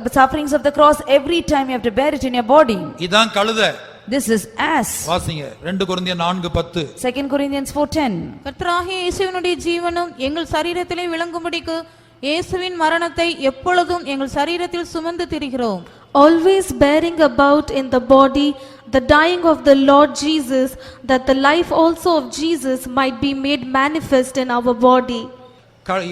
The sufferings of the cross, every time you have to bear it in your body. இதான் கழுதை. This is ass. வாசிங்க 2 கொரிந்தியர் 4:10. 2 Corinthians 4:10. கர்த்தராகிய இயேசுவினுடைய ஜீவனும் எங்கள் சரீரத்திலே விளங்கும்படிக்கு இயேசுவின் மரணத்தை எப்பொழுதும் எங்கள் சரீரத்தில் சுமந்து திரிகிறோம். Always bearing about in the body the dying of the Lord Jesus, that the life also of Jesus might be made manifest in our body.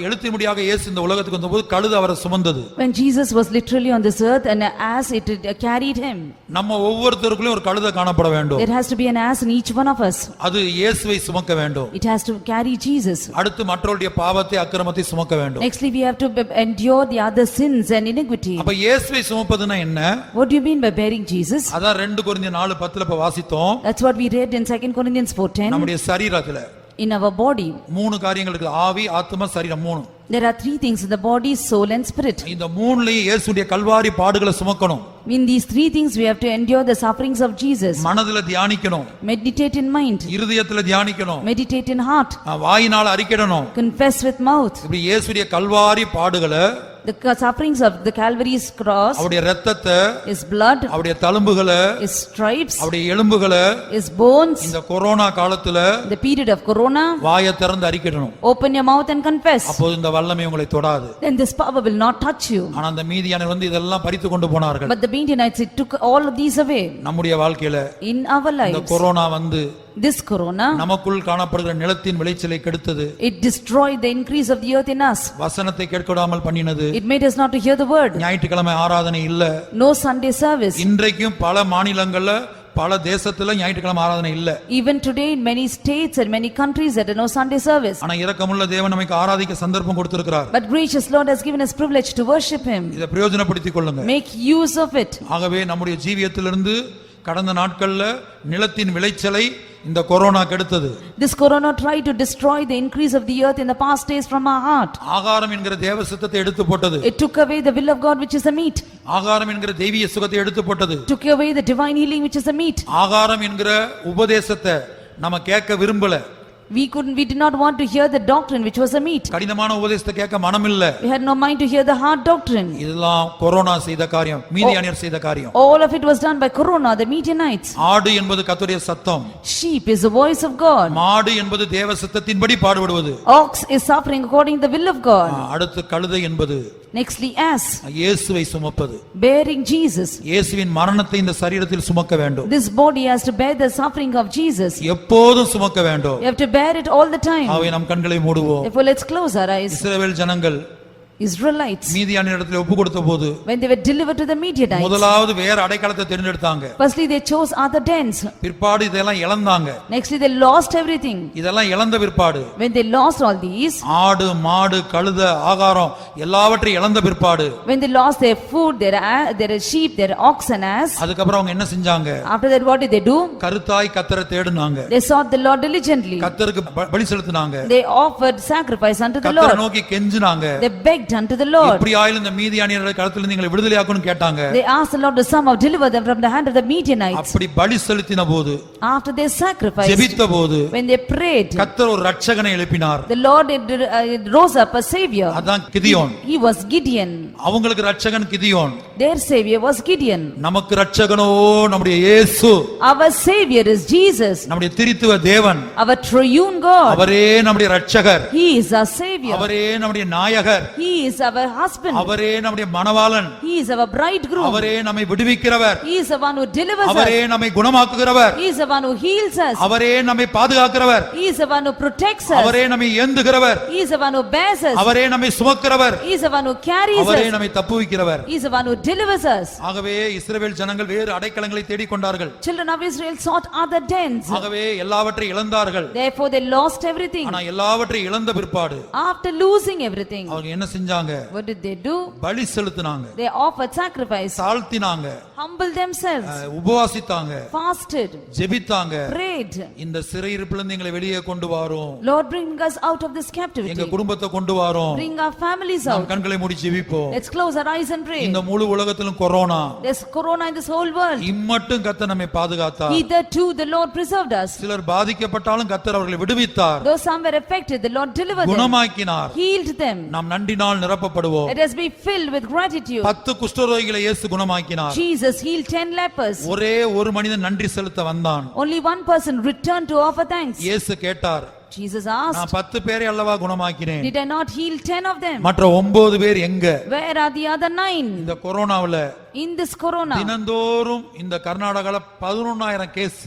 எழுத்தின்படியாக இயேசு இந்த உலகத்துக்கு வந்தபோது கழுதை அவரை சுமந்தது. When Jesus was literally on this earth and as it carried him. நம்ம ஒவ்வொருத்தருக்குள்ளேயும் ஒரு கழுதை காணப்பட வேண்டும். There has to be an ass in each one of us. அது இயேசுவை சுமக்க வேண்டும். It has to carry Jesus. அடுத்து மற்றவருடைய பாவத்தை அக்கிரமத்தை சுமக்க வேண்டும். Nextly we have to endure the other sins and iniquity. அப்ப இயேசுவை சுமப்பதுனா என்ன? What do you mean by bearing Jesus? அதான் 2 கொரிந்தியர் 4:10 இப்ப வாசித்தோம். That's what we read in 2 Corinthians 4:10. நம்முடைய சரீரத்துல In our body 3 காரியங்கள் இருக்கு. ஆவி, ஆத்துமா, சரீரம் 3. there are 3 things in the body, soul and spirit. இந்த 3லயும் இயேசுடைய கல்வாரி பாடுகளை சுமக்கணும். In these 3 things we have to endure the sufferings of Jesus. மனதுல தியானிக்கணும். Meditate in mind. இருதயத்துல தியானிக்கணும். Meditate in heart. வாயினால அறிக்கையிடணும். Confess with mouth. இப்படி இயேசுடைய கல்வாரி பாடுகளை, The sufferings of the Calvary's cross, அவருடைய இரத்தத்தை, His blood, அவருடைய தழும்புகளை, His stripes, அவருடைய எலும்புகளை His bones. இந்த கொரோனா காலத்துல The period of corona, வாயை திறந்து அறிக்கையிடணும். open your mouth and confess. அப்போது இந்த வல்லமை உங்களை தொடாது. Then this power will not touch you. ஆனா அந்த மீதியானவர் வந்து இதெல்லாம் பறித்து கொண்டு போனார்கள். But the Midianites, it took all of these away. நம்முடைய வாழ்க்கையில In our இந்த lives, கொரோனா வந்து this corona, நமக்குள் காணப்படுகிற நிலத்தின் விளைச்சலை கெடுத்தது. it destroyed the increase of the earth in us. வசனத்தை கேட்கவிடாமல் பண்ணினது. It made us not to hear the word. ஞாயிற்றுக்கிழமை ஆராதனை இல்ல. No Sunday service. இன்றைக்கும் பல மாநிலங்கள்ல, பல தேசத்துல ஞாயிற்றுக்கிழமை ஆராதனை இல்ல. Even today in many states and many countries there are no Sunday service. ஆனா இரக்கமுள்ள தேவன் நமக்கு ஆராதிக்க சந்தர்ப்பம் கொடுத்திருக்கிறார். But gracious Lord has given us privilege to worship Him. இதை பிரயோஜனப்படுத்திக் கொள்ளுங்க. Make use of it. ஆகவே நம்முடைய ஜீவியத்திலிருந்து கடந்த நாட்கள்ல நிலத்தின் விளைச்சலை இந்த corona கெடுத்தது. This corona tried to destroy the increase of the earth in the past days from our heart. ஆகாரம் என்கிற தேவ சித்தத்தை எடுத்து போட்டது. It took away the will of God which is the meat. ஆகாரம் என்கிற தெய்வீக சுகத்தை எடுத்து போட்டது. Took away the divine healing which is the meat. ஆகாரம் என்கிற உபதேசத்தை நம்ம கேட்க விரும்பல. We did not want to hear the doctrine which was a meat. கடினமான உபதேசத்தை கேட்க மனம் இல்ல. We had no mind to hear the hard doctrine. இதெல்லாம் கொரோனா செய்த காரியம், மீதியானியர் செய்த காரியம். All of it was done by corona, the Midianites. ஆடு என்பது கர்த்தருடைய சத்தம். Sheep is the voice of God. மாடு என்பது தேவ சித்தத்தின்படி பாடுபடுவது. Ox is suffering according to the will of God. அடுத்து கழுதை என்பது Nextly ass, இயேசுவை சுமப்பது. bearing Jesus. இயேசுவின் மரணத்தை இந்த சரீரத்தில் சுமக்க வேண்டும். This body has to bear the suffering of Jesus. எப்போதும் சுமக்க வேண்டும். You have to bear it all the time. ஆகவே நம் கண்களை மூடுவோம். Therefore let's close our eyes. இஸ்ரவேல் ஜனங்கள் Israelites, மீதியானியரிடத்தில் ஒப்பு கொடுத்த போது when they were delivered to the Midianites, முதலாவது வேற அடைக்கலத்தை தேர்ந்தெடுத்தாங்க. firstly they chose other dens. பிற்பாடு இதெல்லாம் இழந்தாங்க. Nextly they lost everything. இதெல்லாம் இழந்த பிற்பாடு When they lost all these, ஆடு, மாடு, கழுதை, ஆகாரம் எல்லாவற்றையும் இழந்த பிற்பாடு when they lost their food, their sheep, their ox and ass, அதுக்கப்புறம் அவங்க என்ன செஞ்சாங்க? after that what did they do? கருத்தாய் கர்த்தரை தேடுனாங்க. They sought the Lord diligently. கர்த்தருக்கு பலி செலுத்தினாங்க. They offered sacrifice unto the கர்த்தரை Lord. நோக்கி கெஞ்சினாங்க. They begged unto the Lord. இப்படி ஆயிலும் இந்த மீதியானியரோட கழுத்துல நீங்களை விடுதலையாக்கணும்னு கேட்டாங்க. They asked the Lord to somehow deliver them from the hand of the Midianites. அப்படி பலி செலுத்தின போது, After they sacrificed, ஜெபித்த போது when they prayed, கர்த்தர் ஒரு ரட்சகனை எழுப்பினார். the Lord rose up a savior. அதான் கிதியோன். He was Gideon. அவங்களுக்கு Ratchagan Gideon. Their savior was Gideon. நமக்கு ரட்சகனோ நம்முடைய இயேசு. Our savior is Jesus. நம்முடைய திரித்துவ தேவன். Our triune God. அவரே நம்முடைய ரட்சகர். He is our savior. அவரே நம்முடைய நாயகர். He is our husband. அவரே நம்முடைய மணவாளன். He is our bridegroom. அவரே நம்மை விடுவிக்கிறவர். He is the one who delivers அவரே us. நம்மை குணமாக்குகிறவர். He is the one who heals us. அவரே நம்மை பாதுகாக்கிறவர். He is the one who protects us. அவரே நம்மை ஏந்துகிறவர். He is the one who bears us. அவரே நம்மை சுமக்கிறவர். He is the one who carries அவரே us. நம்மை தப்புவிக்கிறவர். He is the one who delivers us. ஆகவே இஸ்ரவேல் ஜனங்கள் வேறு அடைக்கலங்களை தேடிக் கொண்டார்கள். Children of Israel sought other dens. ஆகவே எல்லாவற்றையும் இழந்தார்கள். Therefore they lost everything. ஆனா எல்லாவற்றையும் இழந்த பிற்பாடு After losing everything, அவங்க என்ன செஞ்சாங்க? what did they do? பலி செலுத்தினாங்க. They offered sacrifice, தாழ்த்தினாங்க, humbled themselves, உபவாசித்தாங்க, fasted, ஜெபித்தாங்க. prayed. இந்த சிறையிருப்பிலிருந்து எங்களை வெளியே கொண்டு வாரோம். Lord, bring us out of this எங்க captivity. குடும்பத்தை கொண்டு வாரோம். Bring our families நாம் out. கண்களை மூடி ஜெபிப்போம். Let's close our eyes and pray. இந்த முழு உலகத்திலும் corona, There's corona in this whole world. இம்மட்டும் கர்த்தர் நம்மை பாதுகாத்தார். Hitherto the Lord preserved us. சிலர் பாதிக்கப்பட்டாலும் கர்த்தர் அவர்களை விடுவித்தார், Though some were affected, the Lord delivered them, குணமாக்கினார். healed them. நாம் நன்றினால் நிரப்பப்படுவோம். Let us be filled with gratitude. 10 குஷ்டரோகிகளை இயேசு குணமாக்கினார். Jesus healed 10 lepers. ஒரே ஒரு மனிதன் நன்றி செலுத்த வந்தான். Only one person returned to offer thanks. இயேசு கேட்டார், Jesus asked, நான் 10 பேரை அல்லவா குணமாக்கினேன், did I not heal 10 of them? மற்ற 9 பேர் எங்க? Where are the other 9? இந்த கொரோனாவுல In this corona, தினந்தோறும் இந்த கர்நாடகால 11,000 case,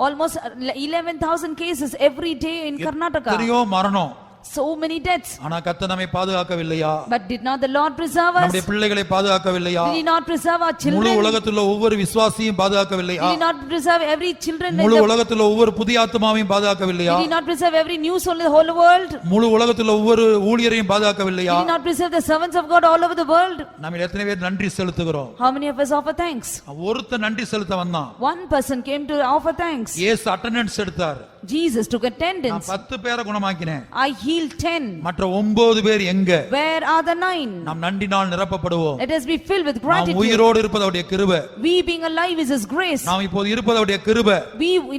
almost 11,000 cases every day in Karnataka. எத்தனையோ மரணம். So many deaths. ஆனா கர்த்தர் நம்மை பாதுகாக்கவில்லையா? But did not the Lord preserve us? நம்முடைய பிள்ளைகளை பாதுகாக்கவில்லையா? Did he not preserve our முழு children? உலகத்துல ஒவ்வொரு விசுவாசியையும் பாதுகாக்கவில்லையா? Did he not preserve every children in முழு the... உலகத்துல ஒவ்வொரு புதிய ஆத்துமாவையும் பாதுகாக்கவில்லையா? Did he not preserve every new soul in the whole world? முழு உலகத்துல ஒவ்வொரு ஊழியரையும் பாதுகாக்கவில்லையா? Did he not preserve the servants of God all over the world? நம்ம எத்தனை பேர் நன்றி செலுத்துகிறோம்? How many of us offer thanks? ஒருத்தன் நன்றி செலுத்த வந்தான். One person came to offer thanks. இயேசு அட்டெண்டன்ஸ் எடுத்தார். Jesus took நான் attendance. 10 பேரை குணமாக்கினேன், I healed 10. மற்ற 9 பேர் எங்க? Where are the 9? நாம் நன்றினால் நிரப்பப்படுவோம். Let us be filled with நாம் gratitude. உயிரோடு இருப்பது அவருடைய கிருபை. We being alive is His grace. நாம் இப்போது இருப்பது அவருடைய கிருபை.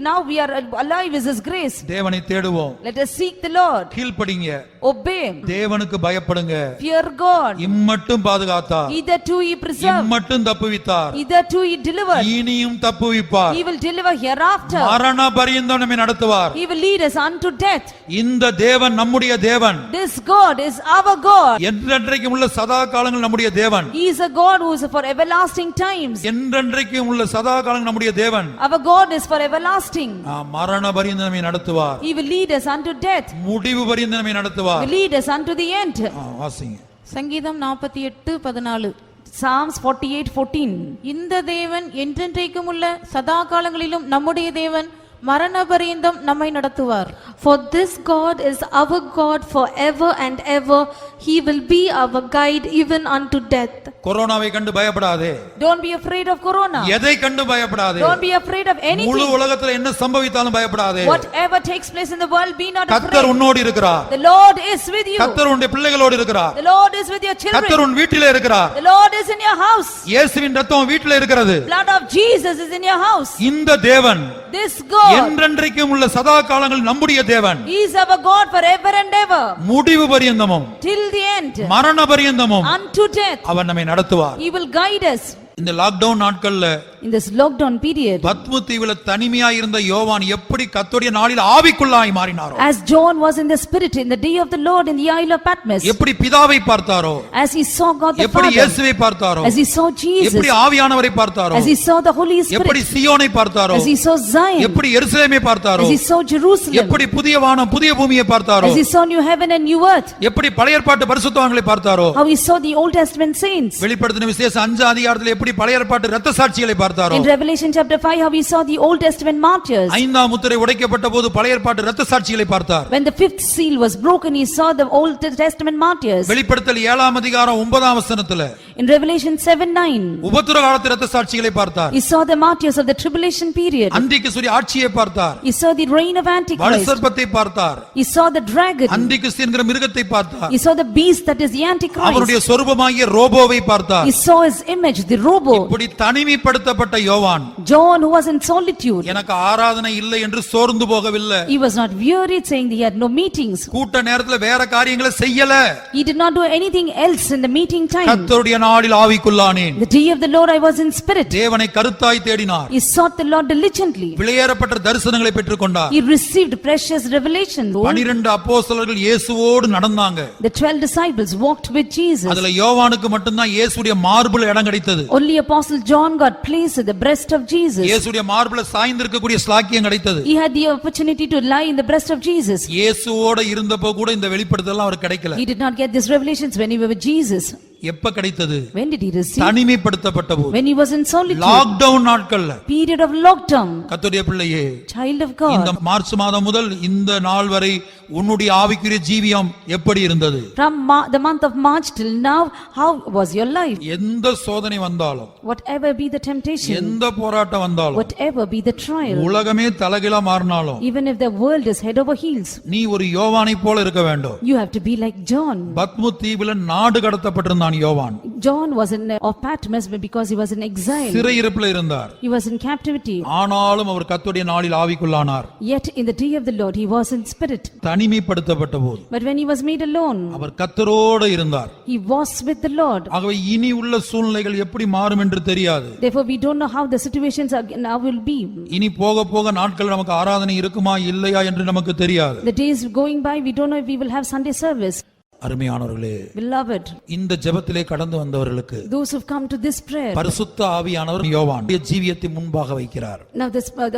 Now we are alive is His grace. தேவனை தேடுவோம். Let us seek the Lord. கீழ்ப்படிங்க, Obey. தேவனுக்கு பயப்படுங்க. Fear God. இம்மட்டும் பாதுகாத்தார், Hitherto He preserved. இம்மட்டும் தப்புவித்தார், Hitherto He delivered. இனியும் தப்புவிப்பார். He will deliver hereafter. மரண பரியந்தம் நம்மை நடத்துவார். He will lead us unto death. இந்த தேவன் நம்முடைய தேவன். This God is our God. என்றென்றைக்கும் உள்ள சதா காலங்கள் நம்முடைய தேவன். He is a God who is for everlasting times. என்றென்றைக்கும் உள்ள சதா காலங்கள் நம்முடைய தேவன். Our God is for everlasting. மரண பரியந்தம் நம்மை நடத்துவார். He will lead us unto death. முடிவு பரியந்தம் நம்மை He நடத்துவார். will lead us unto the end. வாசிங்க. சங்கீதம் 48:14. Psalms 48:14. இந்த தேவன் என்றென்றைக்கும் உள்ள சதா காலங்களிலும் நம்முடைய தேவன் மரண பரியந்தம் நம்மை நடத்துவார். For this God is our God forever and ever. He will be our guide even unto death. கொரோனாவை கண்டு பயப்படாதே. Don't be afraid of corona. எதை கண்டு பயப்படாதே. Don't be afraid of முழு anything. உலகத்துல என்ன சம்பவித்தாலும் பயப்படாதே. Whatever takes place in the world, be not கர்த்தர் afraid. உன்னோடு இருக்கிறார். The Lord is with you. கர்த்தர் உன்னுடைய பிள்ளைகளோடு இருக்கிறார். The Lord is with your கர்த்தர் children. உன் வீட்டிலே இருக்கிறார். The Lord is in your house. இயேசுவின் இரத்தம் வீட்டிலே இருக்கிறது. Blood of Jesus is in your house. இந்த தேவன் This God, என்றென்றைக்கும் உள்ள சதா காலங்கள் நம்முடைய தேவன். He is our God forever and ever. முடிவு பரியந்தமும் Till the end. மரண பரியந்தமும் Unto death. அவர் நம்மை நடத்துவார். He will guide us. இந்த லாக்டவுன் நாட்கள்ல In this lockdown period, பத்மு தீவுல தனிமையா இருந்த யோவான் எப்படி கர்த்தருடைய நாளில் ஆவிக்குள்ளாய் மாறினாரோ, as John was in the spirit in the day of the Lord in the Isle of Patmos, எப்படி பிதாவை பார்த்தாரோ, as he saw God the எப்படி Father, இயேசுவை பார்த்தாரோ, as he saw Jesus, எப்படி ஆவியானவரை பார்த்தாரோ, as he saw the Holy எப்படி Spirit, சியோனை பார்த்தாரோ, as he saw Zion, எப்படி எருசலேமை பார்த்தாரோ, as he saw Jerusalem, எப்படி புதிய வானம் புதிய பூமியை பார்த்தாரோ, as he saw new heaven and new earth, எப்படி பழைய ஏற்பாட்டு பரிசுத்தவான்களை பார்த்தாரோ, how he saw the Old Testament saints, வெளிப்படுத்தின விசேஷம் 5 அதிகாரத்தில் எப்படி பழைய ஏற்பாட்டு இரத்த சாட்சிகளை பார்த்தாரோ, in Revelation chapter 5 how he saw the Old Testament martyrs, 5ஆம் முத்திரை உடைக்கப்பட்ட போது பழைய ஏற்பாட்டு இரத்த சாட்சிகளை பார்த்தார். when the fifth seal was broken he saw the Old Testament martyrs, வெளிப்படுத்தல் 7ஆம் அதிகாரம் 9ஆம் வசனத்துல in Revelation 7:9 உபத்திர காலத்து இரத்த சாட்சிகளை பார்த்தார். he saw the martyrs of the tribulation period, அந்திகிறிஸ்துவின் ஆட்சியை பார்த்தார். he saw the reign of Antichrist, வலுசர்ப்பத்தை பார்த்தார். he saw the dragon, அந்திகிறிஸ்து என்கிற மிருகத்தை பார்த்தார். he saw the beast that is the Antichrist, அவருடைய சொரூபமாகிய ரோபோவை பார்த்தார். he saw his image the robo. இப்படி தனிமைப்படுத்தப்பட்ட யோவான் John who was in solitude, எனக்கு ஆராதனை இல்லை என்று சோர்ந்து போகவில்லை. he was not wearied saying he had no meetings, கூட்ட நேரத்துல வேற காரியங்களை செய்யல. he did not do anything else in the meeting time. கர்த்தருடைய நாளில் ஆவிக்குள்ளானேன். The day of the Lord I was in spirit, தேவனை கருத்தாய் தேடினார். he sought the Lord diligently, விலையேறப்பட்ட தரிசனங்களை பெற்றுக்கொண்டார். he received precious revelation. 12 அப்போஸ்தலர்கள் இயேசுவோடு நடந்தாங்க. The 12 disciples walked with Jesus. அதுல யோவானுக்கு மட்டும்தான் இயேசுடைய மார்புல இடம் கிடைத்தது. Only apostle John got place at the breast of Jesus. இயேசுடைய மார்புல சாய்ந்திருக்கக்கூடிய ஸ்லாக்கியம் கிடைத்தது. He had the opportunity to lie in the breast of Jesus. இயேசுவோட இருந்தப்போ கூட இந்த வெளிப்படுத்தல் அவருக்கு கிடைக்கல. He did not get these revelations when he was with Jesus. எப்ப கிடைத்தது? When did he receive? தனிமைப்படுத்தப்பட்ட போது. When he was in solitude. Lockdown நாட்கள்ல. Period of lockdown. கர்த்தருடைய பிள்ளையே, Child of God. இந்த மார்ச் மாதம் முதல் இந்த நாள் வரை உன்னுடைய ஆவிக்குரிய ஜீவியம் எப்படி இருந்தது? From the month of March till now, how was your life? எந்த சோதனை வந்தாலும், Whatever be the temptation, எந்த போராட்டம் வந்தாலும், whatever be the trial, உலகமே தலைகீழா மாறினாலும், even if the world is head over heels, நீ ஒரு யோவானை போல இருக்க வேண்டும். you have to be like John. பத்மு தீவுல நாடு கடத்தப்பட்டிருந்தாங்க. இருந்தான் யோவான். John was in of Patmos because he was in exile. சிறையிருப்பில் இருந்தார். He was in captivity. ஆனாலும் அவர் கர்த்தருடைய நாளில் ஆவிக்குள்ளானார். Yet in the day of the Lord he was in spirit. தனிமைப்படுத்தப்பட்ட போது But when he was made alone, அவர் கர்த்தரோடு இருந்தார். he was with the Lord. ஆகவே இனி உள்ள சூழ்நிலைகள் எப்படி மாறும் என்று தெரியாது. Therefore we don't know how the situations now will be. இனி போக போக நாட்கள் நமக்கு ஆராதனை இருக்குமா இல்லையா என்று நமக்கு தெரியாது. The days going by, we don't know if we will have Sunday service. அருமையானவர்களே, Beloved, இந்த ஜெபத்திலே கடந்து வந்தவர்களுக்கு those who've come to this prayer, பரிசுத்த ஆவியானவர் யோவான் ஜீவியத்தை முன்பாக வைக்கிறார். now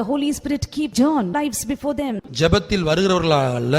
the Holy Spirit keep John lives before them. ஜெபத்தில் வருகிறவர்களாக அல்ல,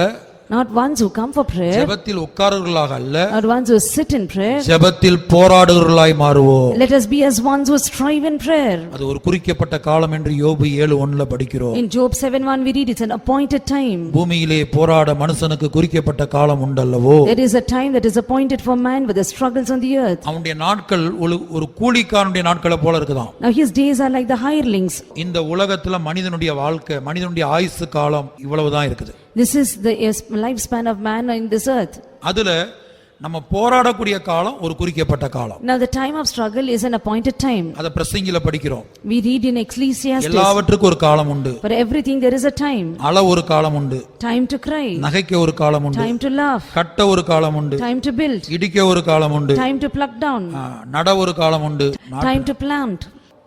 Not ones who come for prayer, ஜெபத்தில் உட்கார்றவர்களாக அல்ல, not ones who sit in prayer. ஜெபத்தில் போராடுகிறவர்களாய் மாறுவோம். Let us be as ones who strive in prayer. அது ஒரு குறிக்கப்பட்ட காலம் என்று யோபு 7:1 படிக்கிறோம். In Job 7:1 we read it's an appointed time. பூமியிலே போராட மனுஷனுக்கு குறிக்கப்பட்ட காலம் உண்டல்லவோ. There is a time that is appointed for man with the struggles on the earth. அவனுடைய நாட்கள் ஒரு கூலிக்காரனுடைய நாட்களை போல இருக்குதாம். Now his days are like the hirelings. இந்த உலகத்துல மனிதனுடைய வாழ்க்கை, மனிதனுடைய ஆயுசு காலம் இவ்வளவுதான் இருக்குது. This is the lifespan of man in this earth. அதுல நம்ம போராடக்கூடிய காலம் ஒரு குறிக்கப்பட்ட காலம். Now the time of struggle is an appointed time. அத பிரசங்கில படிக்கிறோம். We read in Ecclesiastes. எல்லாவற்றுக்கும் ஒரு காலம் உண்டு. For everything there is a time. அழ ஒரு காலம் உண்டு. Time to cry. நகைக்க ஒரு காலம் உண்டு. Time to laugh. கட்ட ஒரு காலம் உண்டு. Time to build. இடிக்க ஒரு காலம் உண்டு. Time to pluck down. நட ஒரு காலம் உண்டு. Time to plant.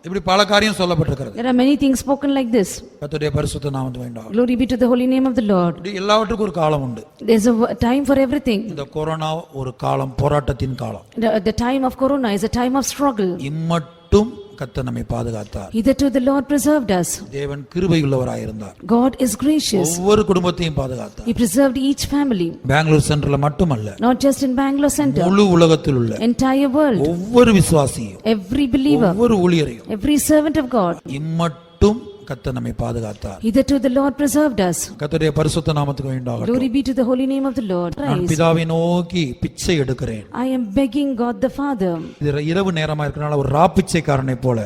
இப்படி பல காரியம் சொல்லப்பட்டிருக்கிறது. There are many things spoken like this. கர்த்தருடைய பரிசுத்த நாமத்துக்கு வேண்டாம். Glory be to the holy name of the Lord. எல்லாவற்றுக்கும் ஒரு காலம் உண்டு. There is a time for everything. இந்த கொரோனா ஒரு காலம், போராட்டத்தின் காலம். The time of corona is a time of struggle. இம்மட்டும் கர்த்தர் நம்மை பாதுகாத்தார். Hitherto the Lord preserved us. தேவன் கிருபையுள்ளவராய் இருந்தார். God is gracious. ஒவ்வொரு குடும்பத்தையும் பாதுகாத்தார். He preserved each family. Bangalore சென்டர்ல மட்டுமல்ல, Not just in Bangalore center. முழு உலகத்தில் உள்ள Entire world. ஒவ்வொரு விசுவாசியும், Every believer. ஒவ்வொரு ஊழியரையும் Every servant of God. இம்மட்டும் கர்த்தர் நம்மை பாதுகாத்தார். Hitherto the Lord preserved us. கர்த்தருடைய பரிசுத்த நாமத்துக்கு வேண்டாம். Glory be to the holy name of the Lord. நான் Praise. பிதாவை நோக்கி பிச்சை எடுக்கிறேன். I am begging God the Father. இது இரவு நேரமா இருக்கனால ஒரு ராப்பிச்சைக்காரனை போல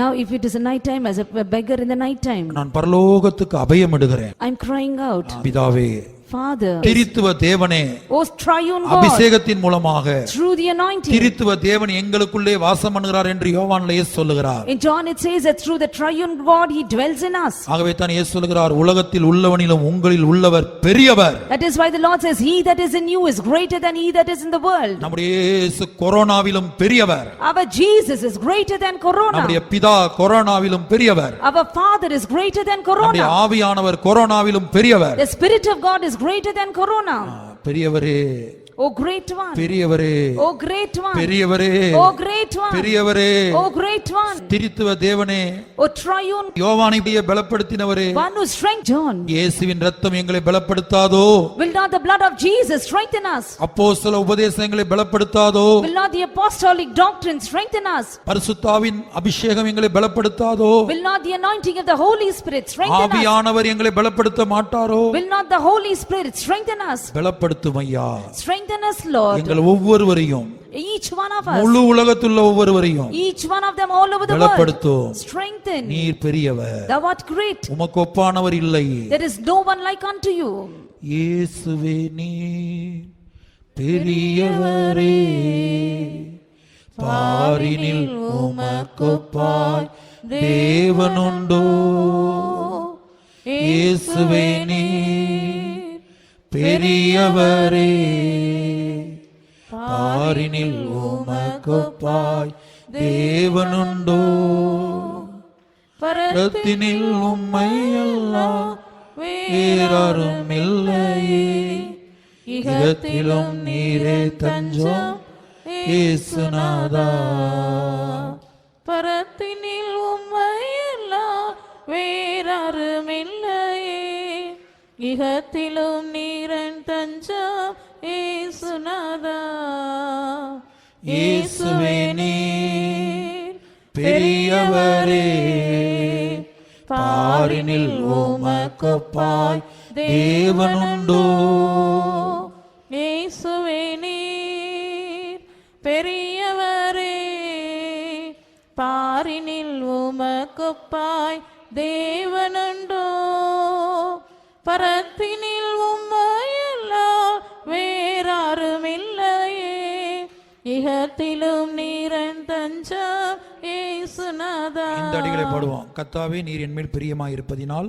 Now if it is a night time, as a beggar in the night time, நான் பரலோகத்துக்கு அபயம் எடுக்கிறேன். I am crying out, பிதாவே, Father, திரித்துவ தேவனே, O triune God, அபிஷேகத்தின் மூலமாக through the anointing. திரித்துவ தேவன் எங்களுக்குள்ளே வாசம் பண்ணுகிறார் என்று யோவான்ல இயேசு சொல்லுகிறார். In John it says that through the triune God he dwells in us. ஆகவே தான் இயேசு சொல்லுகிறார், உலகத்தில் உள்ளவனிலும் உங்களில் உள்ளவர் பெரியவர். That is why the Lord says, he that is in you is greater than he that is in the world. நம்முடைய இயேசு கொரோனாவிலும் பெரியவர். Our Jesus is greater than corona. நம்முடைய பிதா கொரோனாவிலும் பெரியவர். Our Father is greater than நம்முடைய corona. ஆவியானவர் கொரோனாவிலும் பெரியவர். The Spirit of God is greater than corona. பெரியவரே, O great one. பெரியவரே, O great one. பெரியவரே, O great one. பெரியவரே, O great one. திரித்துவ தேவனே, O triune யோவானை பலப்படுத்தினவரே, one who strengthened John. இயேசுவின் இரத்தம் எங்களை பலப்படுத்தாதோ? Will not the blood of Jesus strengthen us? அப்போஸ்தல உபதேசங்களை பலப்படுத்தாதோ? Will not the apostolic doctrine strengthen us? பரிசுத்தாவின் அபிஷேகம் எங்களை பலப்படுத்தாதோ? Will not the anointing of the Holy Spirit strengthen us? ஆவியானவர் எங்களை பலப்படுத்த மாட்டாரோ? Will not the Holy Spirit strengthen us? பலப்படுத்தும் ஐயா. Strengthen us, Lord. எங்கள் ஒவ்வொருவரையும், Each one of us. முழு உலகத்துள்ள ஒவ்வொருவரையும் Each one of them all over the world. பலப்படுத்தும். Strengthen. நீர் பெரியவர், Thou art great. உமக்கு ஒப்பானவர் இல்லை. There is no one like unto you. இயேசுவே நீர் பெரியவரே, பாரினில் உமக்கொப்பாய் தேவனுண்டோ? இயேசுவே நீர் பெரியவரே, பாரினில் உமக்கொப்பாய் தேவனுண்டோ? பரத்தினில் உம்மை எல்லாம் வேறாரும் இல்லையே, இகத்திலும் நீரே தஞ்சம் இயேசுநாதா. பரத்தினில் உம்மை எல்லாம் வேறாரும் இல்லையே, இகத்திலும் நீரன் தஞ்சம் இயேசுநாதா. இயேசுவே நீர் பெரியவரே, பாரினில் உமக்கொப்பாய் தேவனுண்டோ? இயேசுவே நீர் பெரியவரே, பாரினில் உமக்கொப்பாய் தேவனுண்டோ? பரத்தினில் உம்மையெல்லாம் வேறாரும் இல்லையே, இகத்திலும் நீரன் தஞ்சம் ஏசுநாதா. இந்த அடிகளை பாடுவோம். கர்த்தாவே நீர் என்மேல் பிரியமாய் இருப்பதினால்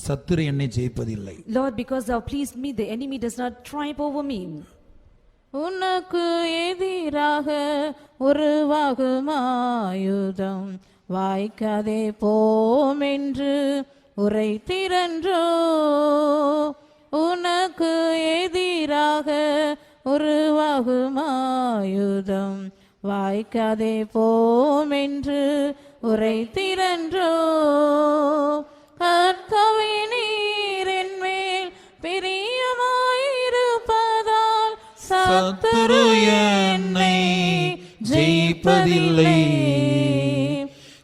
சத்துரு என்னை ஜெயிப்பதில்லை. Lord, because thou pleased me, the enemy does not triumph over me. உனக்கு எதிராக உருவாகும் ஆயுதம் வாய்க்காதே போமென்று உரைத்திரன்றோ. உனக்கு எதிராக உருவாகும் ஆயுதம் வாய்க்காதே போமென்று உரைத்திரன்றோ. கர்த்தாவே நீர் என்மேல் பிரியமாயிருப்பதால் சத்துரு என்னை ஜெயிப்பதில்லை.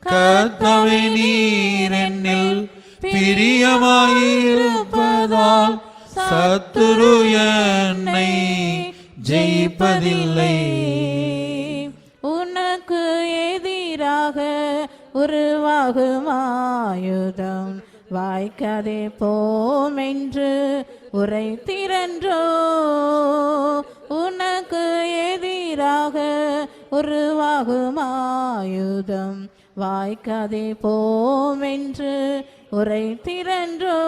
கர்த்தாவே நீர் என்னில் பிரியமாயிருப்பதால் சத்துரு என்னை ஜெயிப்பதில்லை. உனக்கு எதிராக உருவாகும் ஆயுதம் வாய்க்காதே போமென்று உரைத்திரன்றோ. உனக்கு எதிராக உருவாகும் ஆயுதம் வாய்க்காதே போமென்று உரைத்திரன்றோ.